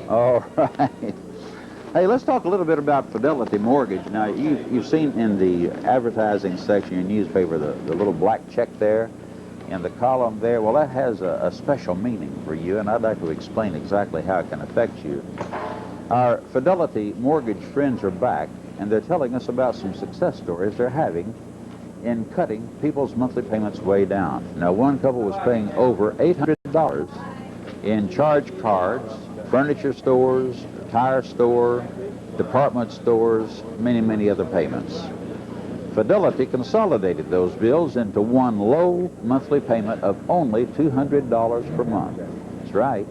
All right. Hey, let's talk a little bit about Fidelity Mortgage. Now, you've seen in the advertising section of your newspaper the little black check there in the column there. Well, that has a special meaning for you, and I'd like to explain exactly how it can affect you. Our Fidelity Mortgage friends are back, and they're telling us about some success stories they're having in cutting people's monthly payments way down. Now, one couple was paying over $800 in charge cards, furniture stores, tire store, department stores, many, many other payments. Fidelity consolidated those bills into one low monthly payment of only $200 per month. That's right.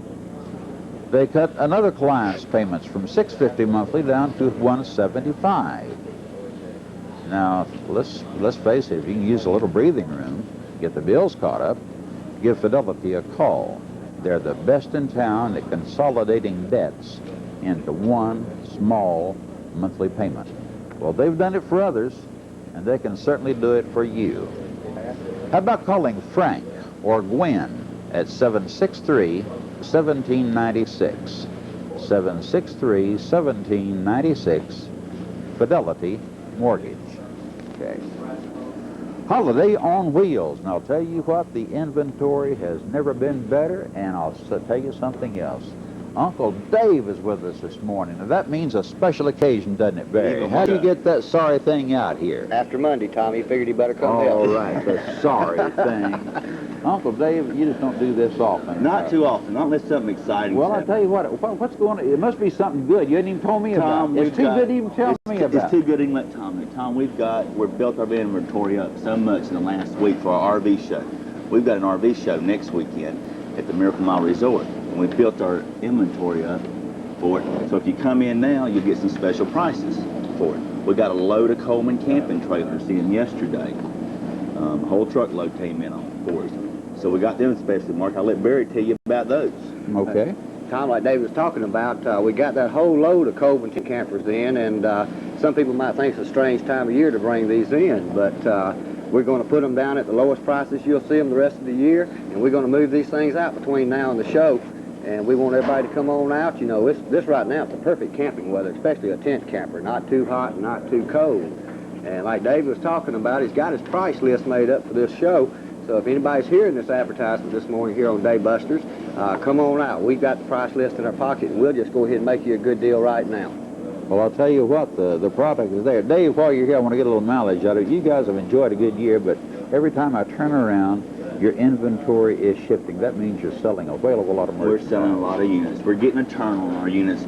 They cut another client's payments from $650 monthly down to $175. Now, let's face it, if you can use a little breathing room, get the bills caught up, give Fidelity a call. They're the best in town at consolidating debts into one small monthly payment. Well, they've done it for others, and they can certainly do it for you. How about calling Frank or Gwen at 763-1796? 763-1796, Fidelity Mortgage. Okay. Holiday on Wheels. And I'll tell you what, the inventory has never been better, and I'll tell you something else. Uncle Dave is with us this morning. Now, that means a special occasion, doesn't it, Barry? How do you get that sorry thing out here? After Monday, Tommy. He figured he better come help. All right, the sorry thing. Uncle Dave, you just don't do this often. Not too often, unless something exciting. Well, I'll tell you what's going on? It must be something good. You hadn't even told me Tom, about it. It's too good to even tell me about. It's too good to even let Tom know. Tom, we've built our inventory up so much in the last week for our RV show. We've got an RV show next weekend at the Miracle Mile Resort, and we built our inventory up for it. So if you come in now, you'll get some special prices for it. We got a load of Coleman camping trailers in yesterday. A whole truckload came in on for us. So we got them specially marked. I'll let Barry tell you about those. Okay. Tom, like Dave was talking about, we got that whole load of Coleman campers in, and some people might think it's a strange time of year to bring these in, but we're going to put them down at the lowest prices you'll see them the rest of the year, and we're going to move these things out between now and the show, and we want everybody to come on out. You know, this right now is the perfect camping weather, especially a tent camper, not too hot and not too cold. And like Dave was talking about, he's got his price list made up for this show. So if anybody's hearing this advertisement this morning here on Daybusters, come on out. We've got the price list in our pocket, and we'll just go ahead and make you a good deal right now. Well, I'll tell you what, the product is there. Dave, while you're here, I want to get a little mileage out of it. You guys have enjoyed a good year, but Every time I turn around, your inventory is shifting. That means you're selling a whale of a lot of We're merchandise. selling a lot of units. We're getting a turn on our units.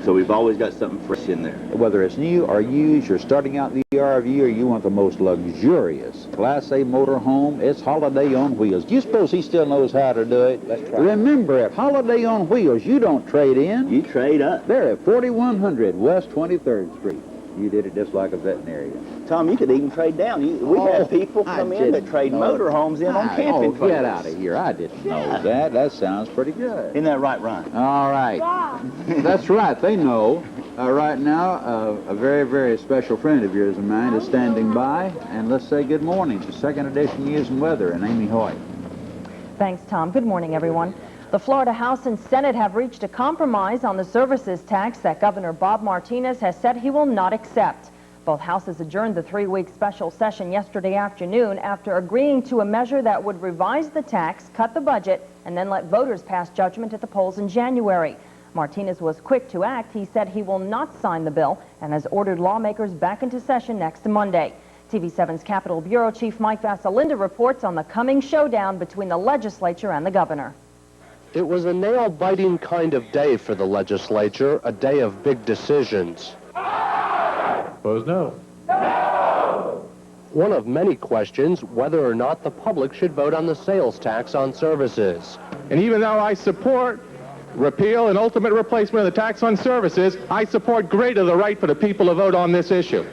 So we've always got something fresh in there. Whether it's new or used, you're starting out in the RV or you want the most luxurious Class A motorhome, it's Holiday on Wheels. Do you suppose he still knows how to do it? That's right. Remember, at Holiday on Wheels, you don't trade in. You trade up. They're at 4100 West 23rd Street. You did it just like a veterinarian. Tom, you could even trade down. We had people come in that trade motorhomes in on camping trailers. Get out of here. I didn't know that. That sounds pretty good. Isn't that right, Ryan? All right. That's right. They know. Right now, a very, very special friend of yours and mine is standing by. And let's say good morning to Second Edition News and Weather and Amy Hoyt. Thanks, Tom. Good morning, everyone. The Florida House and Senate have reached a compromise on the services tax that Governor Bob Martinez has said he will not accept. Both houses adjourned the 3-week special session yesterday afternoon after agreeing to a measure that would revise the tax, cut the budget, and then let voters pass judgment at the polls in January. Martinez was quick to act. He said he will not sign the bill and has ordered lawmakers back into session next Monday. TV7's Capitol Bureau Chief Mike Vasalinda reports on the coming showdown between the legislature and the governor. It was a nail-biting kind of day for the legislature, a day of big decisions. Opposed, no. No! One of many questions, whether or not the public should vote on the sales tax on services. And even though I support repeal and ultimate replacement of the tax on services, I support greater the right for the people to vote on this issue.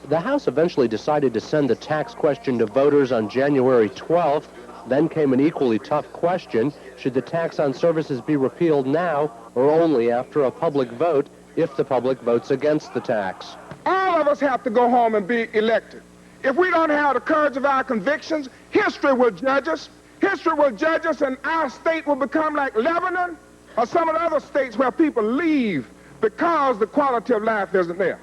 The House eventually decided to send the tax question to voters on January 12th. Then came an equally tough question. Should the tax on services be repealed now or only after a public vote if the public votes against the tax? All of us have to go home and be elected. If we don't have the courage of our convictions, history will judge us. History will judge us, and our state will become like Lebanon or some of the other states where people leave because the quality of life isn't there.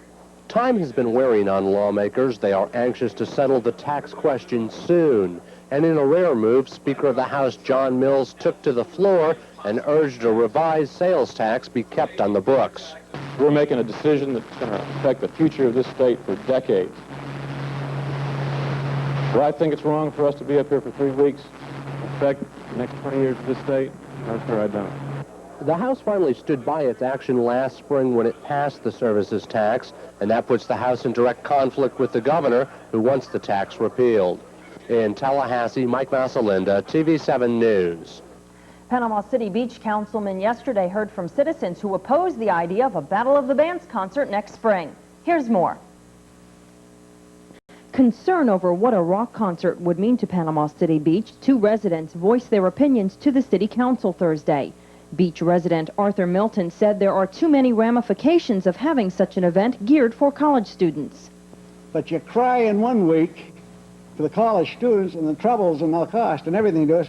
Time has been wearing on lawmakers. They are anxious to settle the tax question soon. And in a rare move, Speaker of the House John Mills took to the floor and urged a revised sales tax be kept on the books. We're making a decision that's going to affect the future of this state for decades. Do I think it's wrong for us to be up here for 3 weeks, affect the next 20 years of this state? No, sir, I don't. The House finally stood by its action last spring when it passed the services tax, and that puts the House in direct conflict with the governor, who wants the tax repealed. In Tallahassee, Mike Vasalinda, TV7 News. Panama City Beach councilmen yesterday heard from citizens who oppose the idea of a Battle of the Bands concert next spring. Here's more. Concern over what a rock concert would mean to Panama City Beach, 2 residents voiced their opinions to the city council Thursday. Beach resident Arthur Milton said there are too many ramifications of having such an event geared for college students. But you cry in 1 week for the college students and the troubles and the cost and everything to us,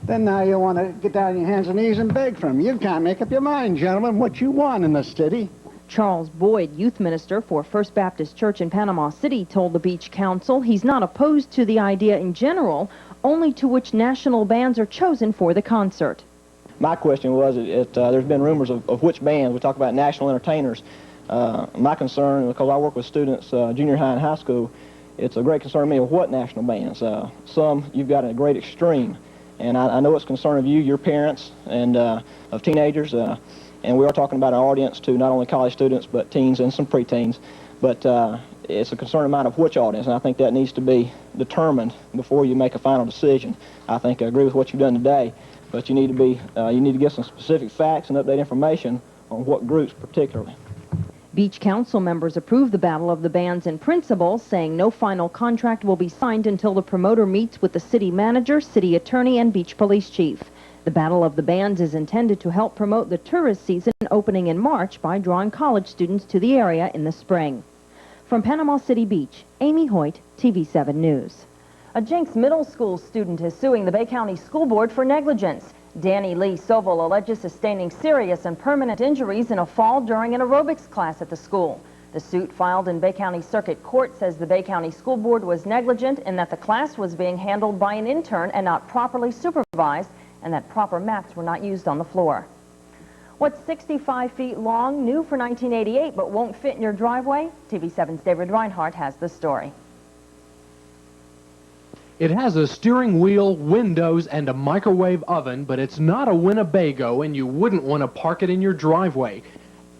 then now you want to get down on your hands and knees and beg from them. You can't make up your mind, gentlemen, what you want in the city. Charles Boyd, youth minister for First Baptist Church in Panama City, told the Beach Council he's not opposed to the idea in general, only to which national bands are chosen for the concert. My question was, there's been rumors of which bands. We talk about national entertainers. My concern, because I work with students junior high and high school, it's a great concern to me of what national bands. Some you've got a great extreme, and I know it's a concern of you, your parents, and of teenagers, and we are talking about an audience to not only college students but teens and some preteens. But it's a concern of mine of which audience, and I think that needs to be determined before you make a final decision. I think I agree with what you've done today, but you need to get some specific facts and update information on what groups particularly. Beach Council members approved the Battle of the Bands in principle, saying no final contract will be signed until the promoter meets with the city manager, city attorney, and beach police chief. The Battle of the Bands is intended to help promote the tourist season opening in March by drawing college students to the area in the spring. From Panama City Beach, Amy Hoyt, TV7 News. A Jenks Middle School student is suing the Bay County School Board for negligence. Danny Lee Sobel alleges sustaining serious and permanent injuries in a fall during an aerobics class at the school. The suit filed in Bay County Circuit Court says the Bay County School Board was negligent in that the class was being handled by an intern and not properly supervised, and that proper mats were not used on the floor. What's 65 feet long, new for 1988, but won't fit in your driveway? TV7's David Reinhardt has the story. It has a steering wheel, windows, and a microwave oven, but it's not a Winnebago, and you wouldn't want to park it in your driveway.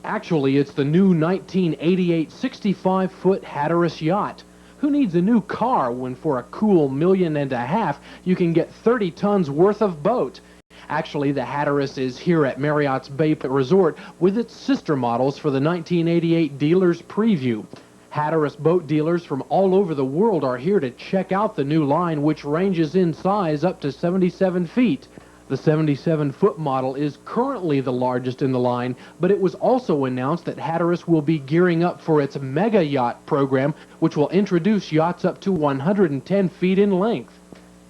Actually, it's the new 1988 65-foot Hatteras yacht. Who needs a new car when for a cool $1.5 million you can get 30 tons worth of boat? Actually, the Hatteras is here at Marriott's Bay Resort with its sister models for the 1988 Dealers Preview. Hatteras boat dealers from all over the world are here to check out the new line, which ranges in size up to 77 feet. The 77-foot model is currently the largest in the line, but it was also announced that Hatteras will be gearing up for its mega yacht program, which will introduce yachts up to 110 feet in length.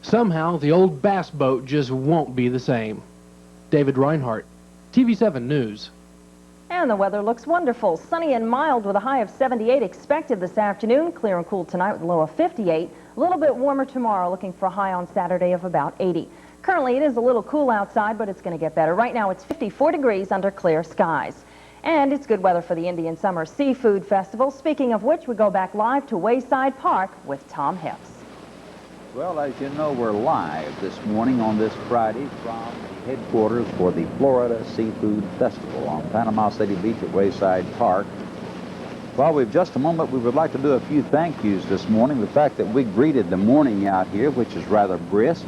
Somehow, the old bass boat just won't be the same. David Reinhardt, TV7 News. And the weather looks wonderful. Sunny and mild with a high of 78 expected this afternoon. Clear and cool tonight with a low of 58. A little bit warmer tomorrow, looking for a high on Saturday of about 80. Currently, it is a little cool outside, but it's going to get better. Right now, it's 54 degrees under clear skies. And it's good weather for the Indian Summer Seafood Festival. Speaking of which, we go back live to Wayside Park with Tom Hips. Well, as you know, we're live this morning on this Friday from the headquarters for the Florida Seafood Festival on Panama City Beach at Wayside Park. Well, we've just a moment, we would like to do a few thank yous this morning. The fact that we greeted the morning out here, which is rather brisk,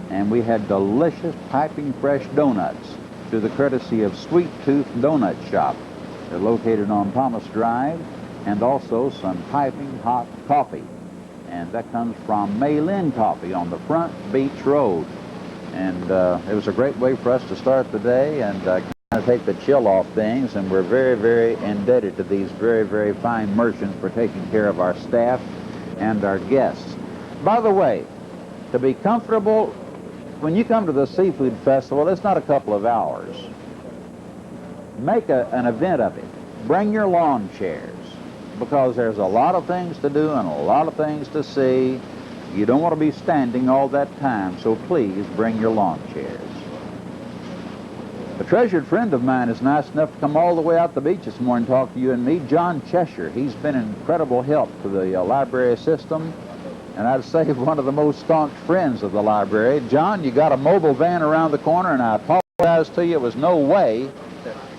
and we had delicious piping fresh donuts through the courtesy of Sweet Tooth Donut Shop. They're located on Thomas Drive, and also some piping hot coffee. And that comes from Maylin Coffee on the Front Beach Road. And it was a great way for us to start the day and kind of take the chill off things. And we're very, very indebted to these very, very fine merchants for taking care of our staff and our guests. By the way, to be comfortable, when you come to the Seafood Festival, it's not a couple of hours. Make an event of it. Bring your lawn chairs, because there's a lot of things to do and a lot of things to see. You don't want to be standing all that time, so please bring your lawn chairs. A treasured friend of mine is nice enough to come all the way out the beach this morning to talk to you and me, John Cheshire. He's been an incredible help to the library system, and I'd say one of the most staunch friends of the library. John, you got a mobile van around the corner, and I apologize to you. There was no way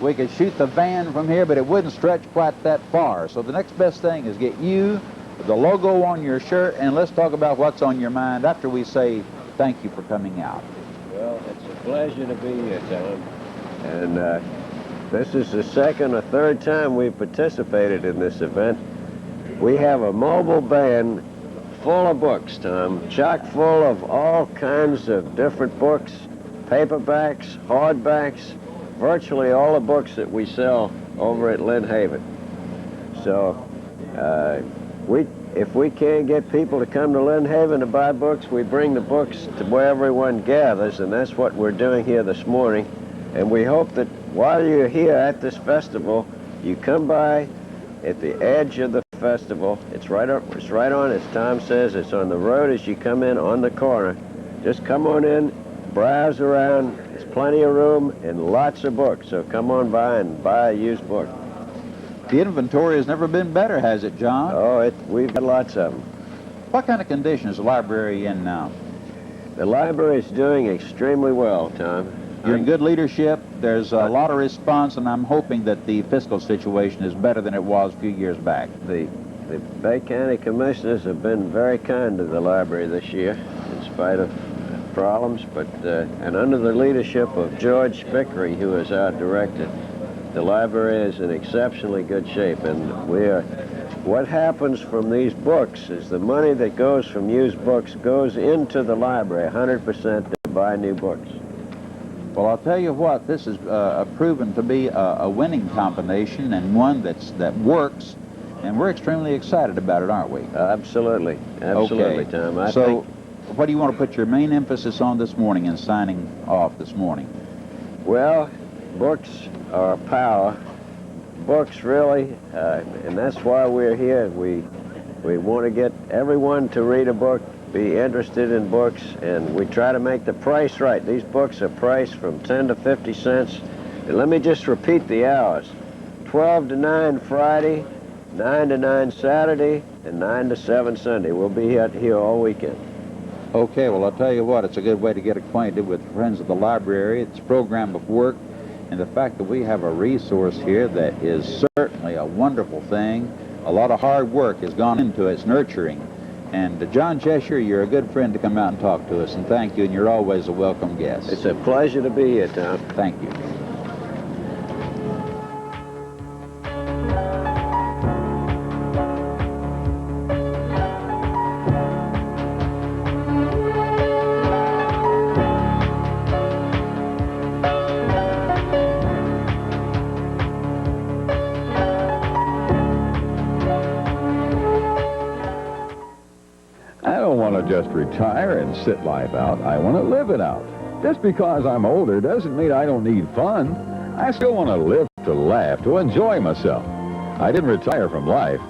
we could shoot the van from here, but it wouldn't stretch quite that far. So the next best thing is get you the logo on your shirt, and let's talk about what's on your mind after we say thank you for coming out. Well, it's a pleasure to be here, Tom. And this is the second or third time we've participated in this event. We have a mobile van full of books, Tom, chock full of all kinds of different books, paperbacks, hardbacks, virtually all the books that we sell over at Lynn Haven. So if we can't get people to come to Lynn Haven to buy books, we bring the books to where everyone gathers, and that's what we're doing here this morning. And we hope that while you're here at this festival, you come by at the edge of the festival. It's right on, as Tom says, it's on the road as you come in on the corner. Just come on in, browse around. There's plenty of room and lots of books, so come on by and buy a used book. The inventory has never been better, has it, John? Oh, we've got lots of them. What kind of condition is the library in now? The library is doing extremely well, Tom. You're in good leadership. There's a lot of response, and I'm hoping that the fiscal situation is better than it was a few years back. The Bay County Commissioners have been very kind to the library this year, in spite of problems, but and under the leadership of George Spickery, who is our director, the library is in exceptionally good shape. And what happens from these books is the money that goes from used books goes into the library 100% to buy new books. Well, I'll tell you what, this is proven to be a winning combination, and one that works, and we're extremely excited about it, aren't we? Absolutely. Absolutely, okay. Tom. So, what do you want to put your main emphasis on this morning in signing off this morning? Well, books are power. Books, really, and that's why we're here. We want to get everyone to read a book, be interested in books, and we try to make the price right. These books are priced from 10 to 50 cents. And let me just repeat the hours. 12 to 9 Friday, 9 to 9 Saturday, and 9 to 7 Sunday. We'll be out here all weekend. Okay, well, I'll tell you what, it's a good way to get acquainted with friends of the library. It's a program of work, and the fact that we have a resource here that is certainly a wonderful thing. A lot of hard work has gone into its nurturing. And John Cheshire, you're a good friend to come out and talk to us, and thank you, and you're always a welcome guest. It's a pleasure to be here, Tom. Thank you. Just retire and sit life out. I want to live it out. Just because I'm older doesn't mean I don't need fun. I still want to live to laugh, to enjoy myself. I didn't retire from life.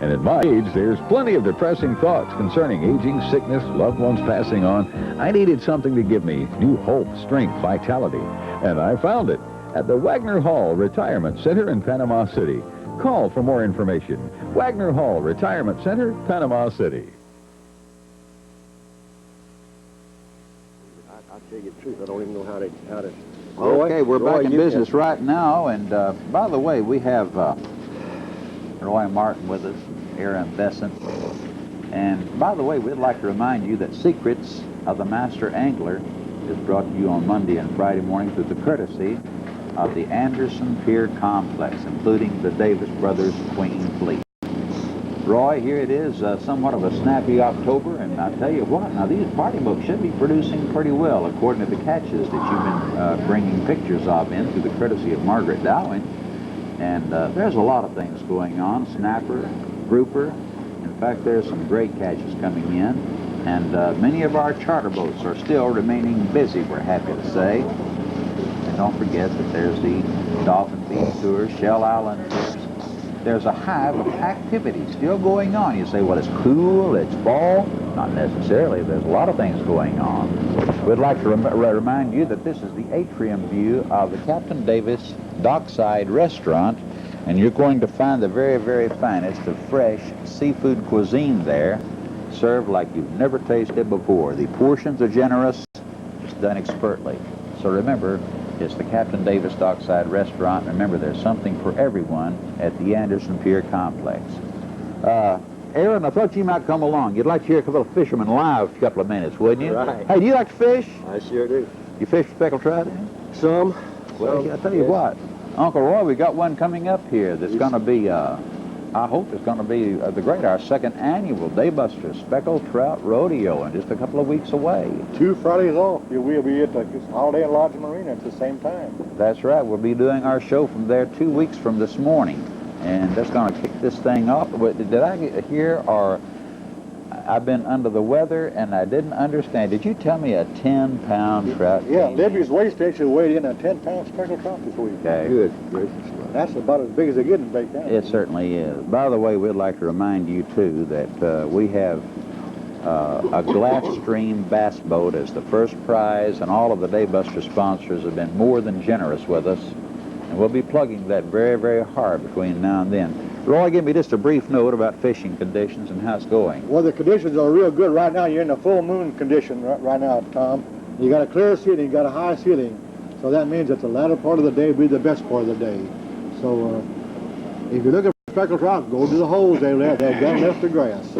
And at my age, there's plenty of depressing thoughts concerning aging, sickness, loved ones passing on. I needed something to give me new hope, strength, vitality. And I found it at the Wagner Hall Retirement Center in Panama City. Call for more information. Wagner Hall Retirement Center, Panama City. I'll tell you the truth, I don't even know how to... Okay, we're Roy, back in you business can- right now, and by the way, we have Roy Martin with us, Aaron Bessant, and by the way, we'd like to remind you that Secrets of the Master Angler is brought to you on Monday and Friday morning through the courtesy of the Anderson Pier Complex, including the Davis Brothers Queen Fleet. Roy, here it is, somewhat of a snappy October, and I tell you what, now these party books should be producing pretty well, according to the catches that you've been bringing pictures of in through the courtesy of Margaret Dowling. And there's a lot of things going on, snapper, grouper. In fact, there's some great catches coming in, and many of our charter boats are still remaining busy, we're happy to say. And don't forget that there's the Dolphin Beach Tour, Shell Island Tours. There's a hive of activity still going on. You say, well, it's cool, it's fall. Not necessarily. There's a lot of things going on. We'd like to remind you that this is the atrium view of the Captain Davis Dockside Restaurant, and you're going to find the very, very finest of fresh seafood cuisine there, served like you've never tasted before. The portions are generous, it's done expertly. So remember, it's the Captain Davis Dockside Restaurant. Remember, there's something for everyone at the Anderson Pier Complex. Aaron, I thought you might come along. You'd like to hear a couple of fishermen live for a couple of minutes, wouldn't you? Right. Hey, do you like to fish? I sure do. You fish for speckled trout? Some. Well, I'll tell you what. Uncle Roy, we got one coming up here that's going to be, I hope it's going to be our second annual Daybusters Speckled Trout Rodeo in just a couple of weeks away. 2 Fridays off. We'll be at the Holiday Inn Lodge Marina at the same time. That's right. We'll be doing our show from there 2 weeks from this morning. And that's going to kick this thing off. Did I hear, or I've been under the weather and I didn't understand. Did you tell me a 10-pound trout? Yeah, Libby's weigh station weighed in a 10-pound speckled trout this week. Okay. Good gracious. That's about as big as they get in Bay County. It certainly is. By the way, we'd like to remind you, too, that we have a Glasstream bass boat as the first prize, and all of the Daybuster sponsors have been more than generous with us. And we'll be plugging that very, very hard between now and then. Roy, give me just a brief note about fishing conditions and how it's going. Well, the conditions are real good right now. You're in a full moon condition right now, Tom. You got a clear ceiling, you got a high ceiling. So that means that the latter part of the day will be the best part of the day. So if you're looking for speckled trout, go to the holes they let. They've got left the grass.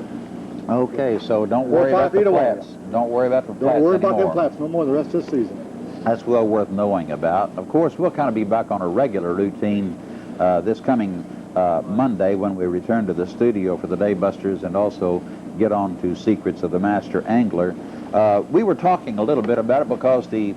Okay, so don't worry about the flats. Don't worry about the flats Don't worry about anymore. them flats no more the rest of the season. That's well worth knowing about. Of course, we'll kind of be back on a regular routine this coming Monday when we return to the studio for the Daybusters and also get on to Secrets of the Master Angler. We were talking a little bit about it because the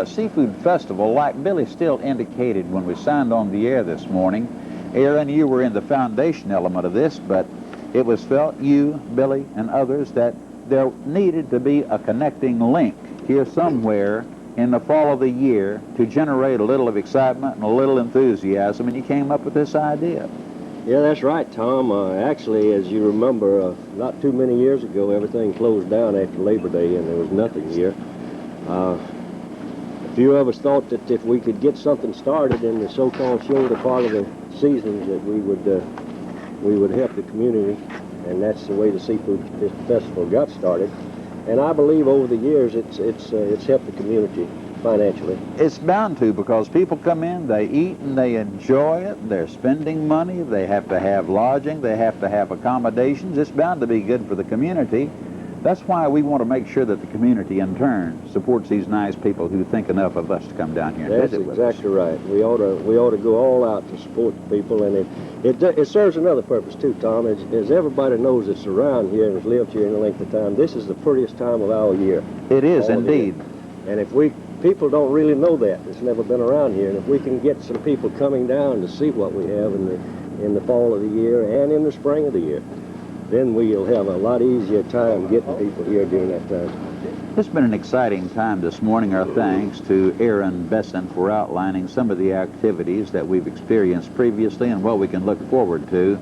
Seafood Festival, like Billy still indicated when we signed on the air this morning, Aaron, you were in the foundation element of this, but it was felt, you, Billy, and others, that there needed to be a connecting link here somewhere in the fall of the year to generate a little of excitement and a little enthusiasm, and you came up with this idea. Yeah, that's right, Tom. Actually, as you remember, not too many years ago, everything closed down after Labor Day, and there was nothing here. A few of us thought that if we could get something started in the so-called shoulder part of the seasons, that we would help the community, and that's the way the Seafood Festival got started. And I believe over the years it's helped the community financially. It's bound to, because people come in, they eat and they enjoy it, they're spending money, they have to have lodging, they have to have accommodations. It's bound to be good for the community. That's why we want to make sure that the community in turn supports these nice people who think enough of us to come down here and That's visit with us. exactly right. We ought to go all out to support the people, and it serves another purpose too, Tom. As everybody knows that's around here and has lived here any length of time, this is the prettiest time of our year. It is indeed. And if people don't really know that, it's never been around here, and if we can get some people coming down to see what we have in the fall of the year and in the spring of the year, then we'll have a lot easier time getting people here during that time. It's been an exciting time this morning. Our thanks to Aaron Bessant for outlining some of the activities that we've experienced previously and what we can look forward to.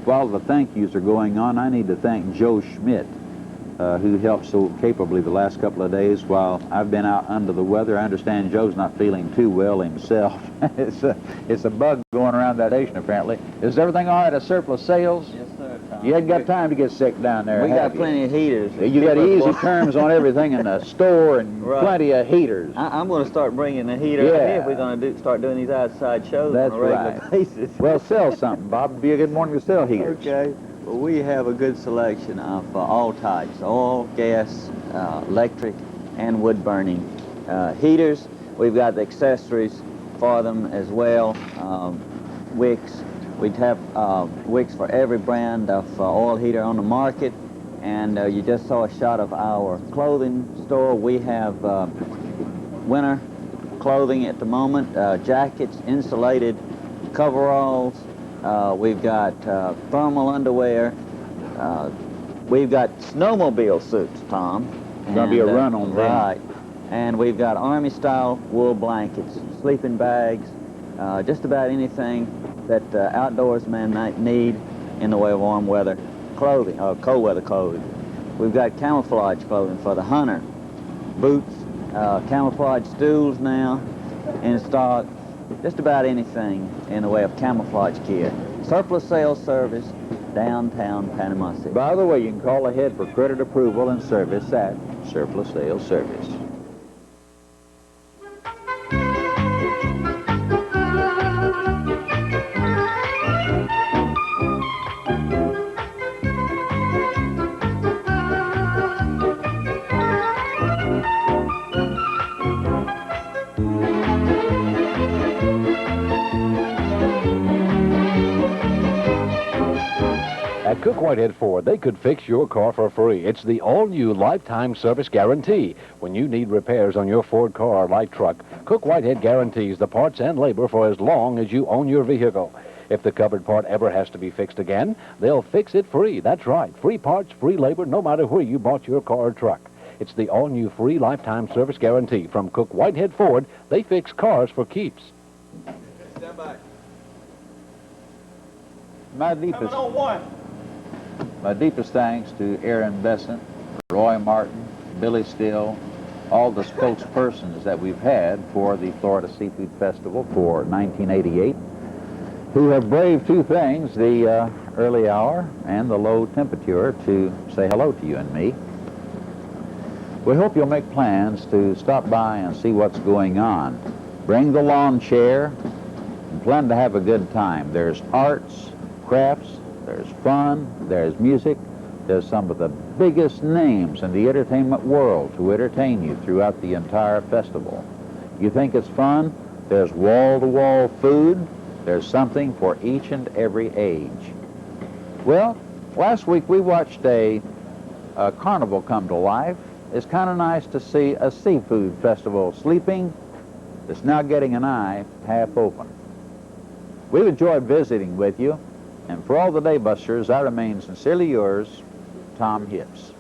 While the thank yous are going on, I need to thank Joe Schmidt, who helped so capably the last couple of days while I've been out under the weather. I understand Joe's not feeling too well himself. It's a bug going around that station, apparently. Is everything all right at Surplus Sales? Yes, sir, Tom. You hadn't got time to get sick down there, We have got you? plenty of heaters. You got easy terms on everything in the store and Right. plenty of heaters. I'm going to start bringing a heater Yeah. up here if we're going to start doing these outside shows That's on a regular right. basis. Well, sell something, Bob. It'd be a good morning to sell heaters. Okay. Well, we have a good selection of all types: oil, gas, electric, and wood-burning heaters. We've got the accessories for them as well. Wicks. We have wicks for every brand of oil heater on the market. And you just saw a shot of our clothing store. We have winter clothing at the moment: jackets, insulated coveralls. We've got thermal underwear. We've got snowmobile suits, Tom. It's going to be a run on them. Right. And we've got Army-style wool blankets, sleeping bags, just about anything that outdoorsmen might need in the way of warm weather clothing, or cold weather clothing. We've got camouflage clothing for the hunter, boots, camouflage stools now in stock. Just about anything in the way of camouflage gear. Surplus sales service, downtown Panama City. By the way, you can call ahead for credit approval and service at Surplus Sales Service. At Cook Whitehead Ford, they could fix your car for free. It's the all-new lifetime service guarantee. When you need repairs on your Ford car or light truck, Cook Whitehead guarantees the parts and labor for as long as you own your vehicle. If the covered part ever has to be fixed again, they'll fix it free. That's right. Free parts, free labor, no matter where you bought your car or truck. It's the all-new free lifetime service guarantee from Cook Whitehead Ford. They fix cars for keeps. Stand by. My deepest thanks to Aaron Bessant, Roy Martin, Billy Still, all the spokespersons that we've had for the Florida Seafood Festival for 1988, who have braved two things, the early hour and the low temperature, to say hello to you and me. We hope you'll make plans to stop by and see what's going on. Bring the lawn chair and plan to have a good time. There's arts, crafts, there's fun, there's music, there's some of the biggest names in the entertainment world to entertain you throughout the entire festival. You think it's fun? There's wall-to-wall food. There's something for each and every age. Well, last week we watched a carnival come to life. It's kind of nice to see a seafood festival sleeping that's now getting an eye half open. We've enjoyed visiting with you. And for all the Daybusters, I remain sincerely yours, Tom Hips.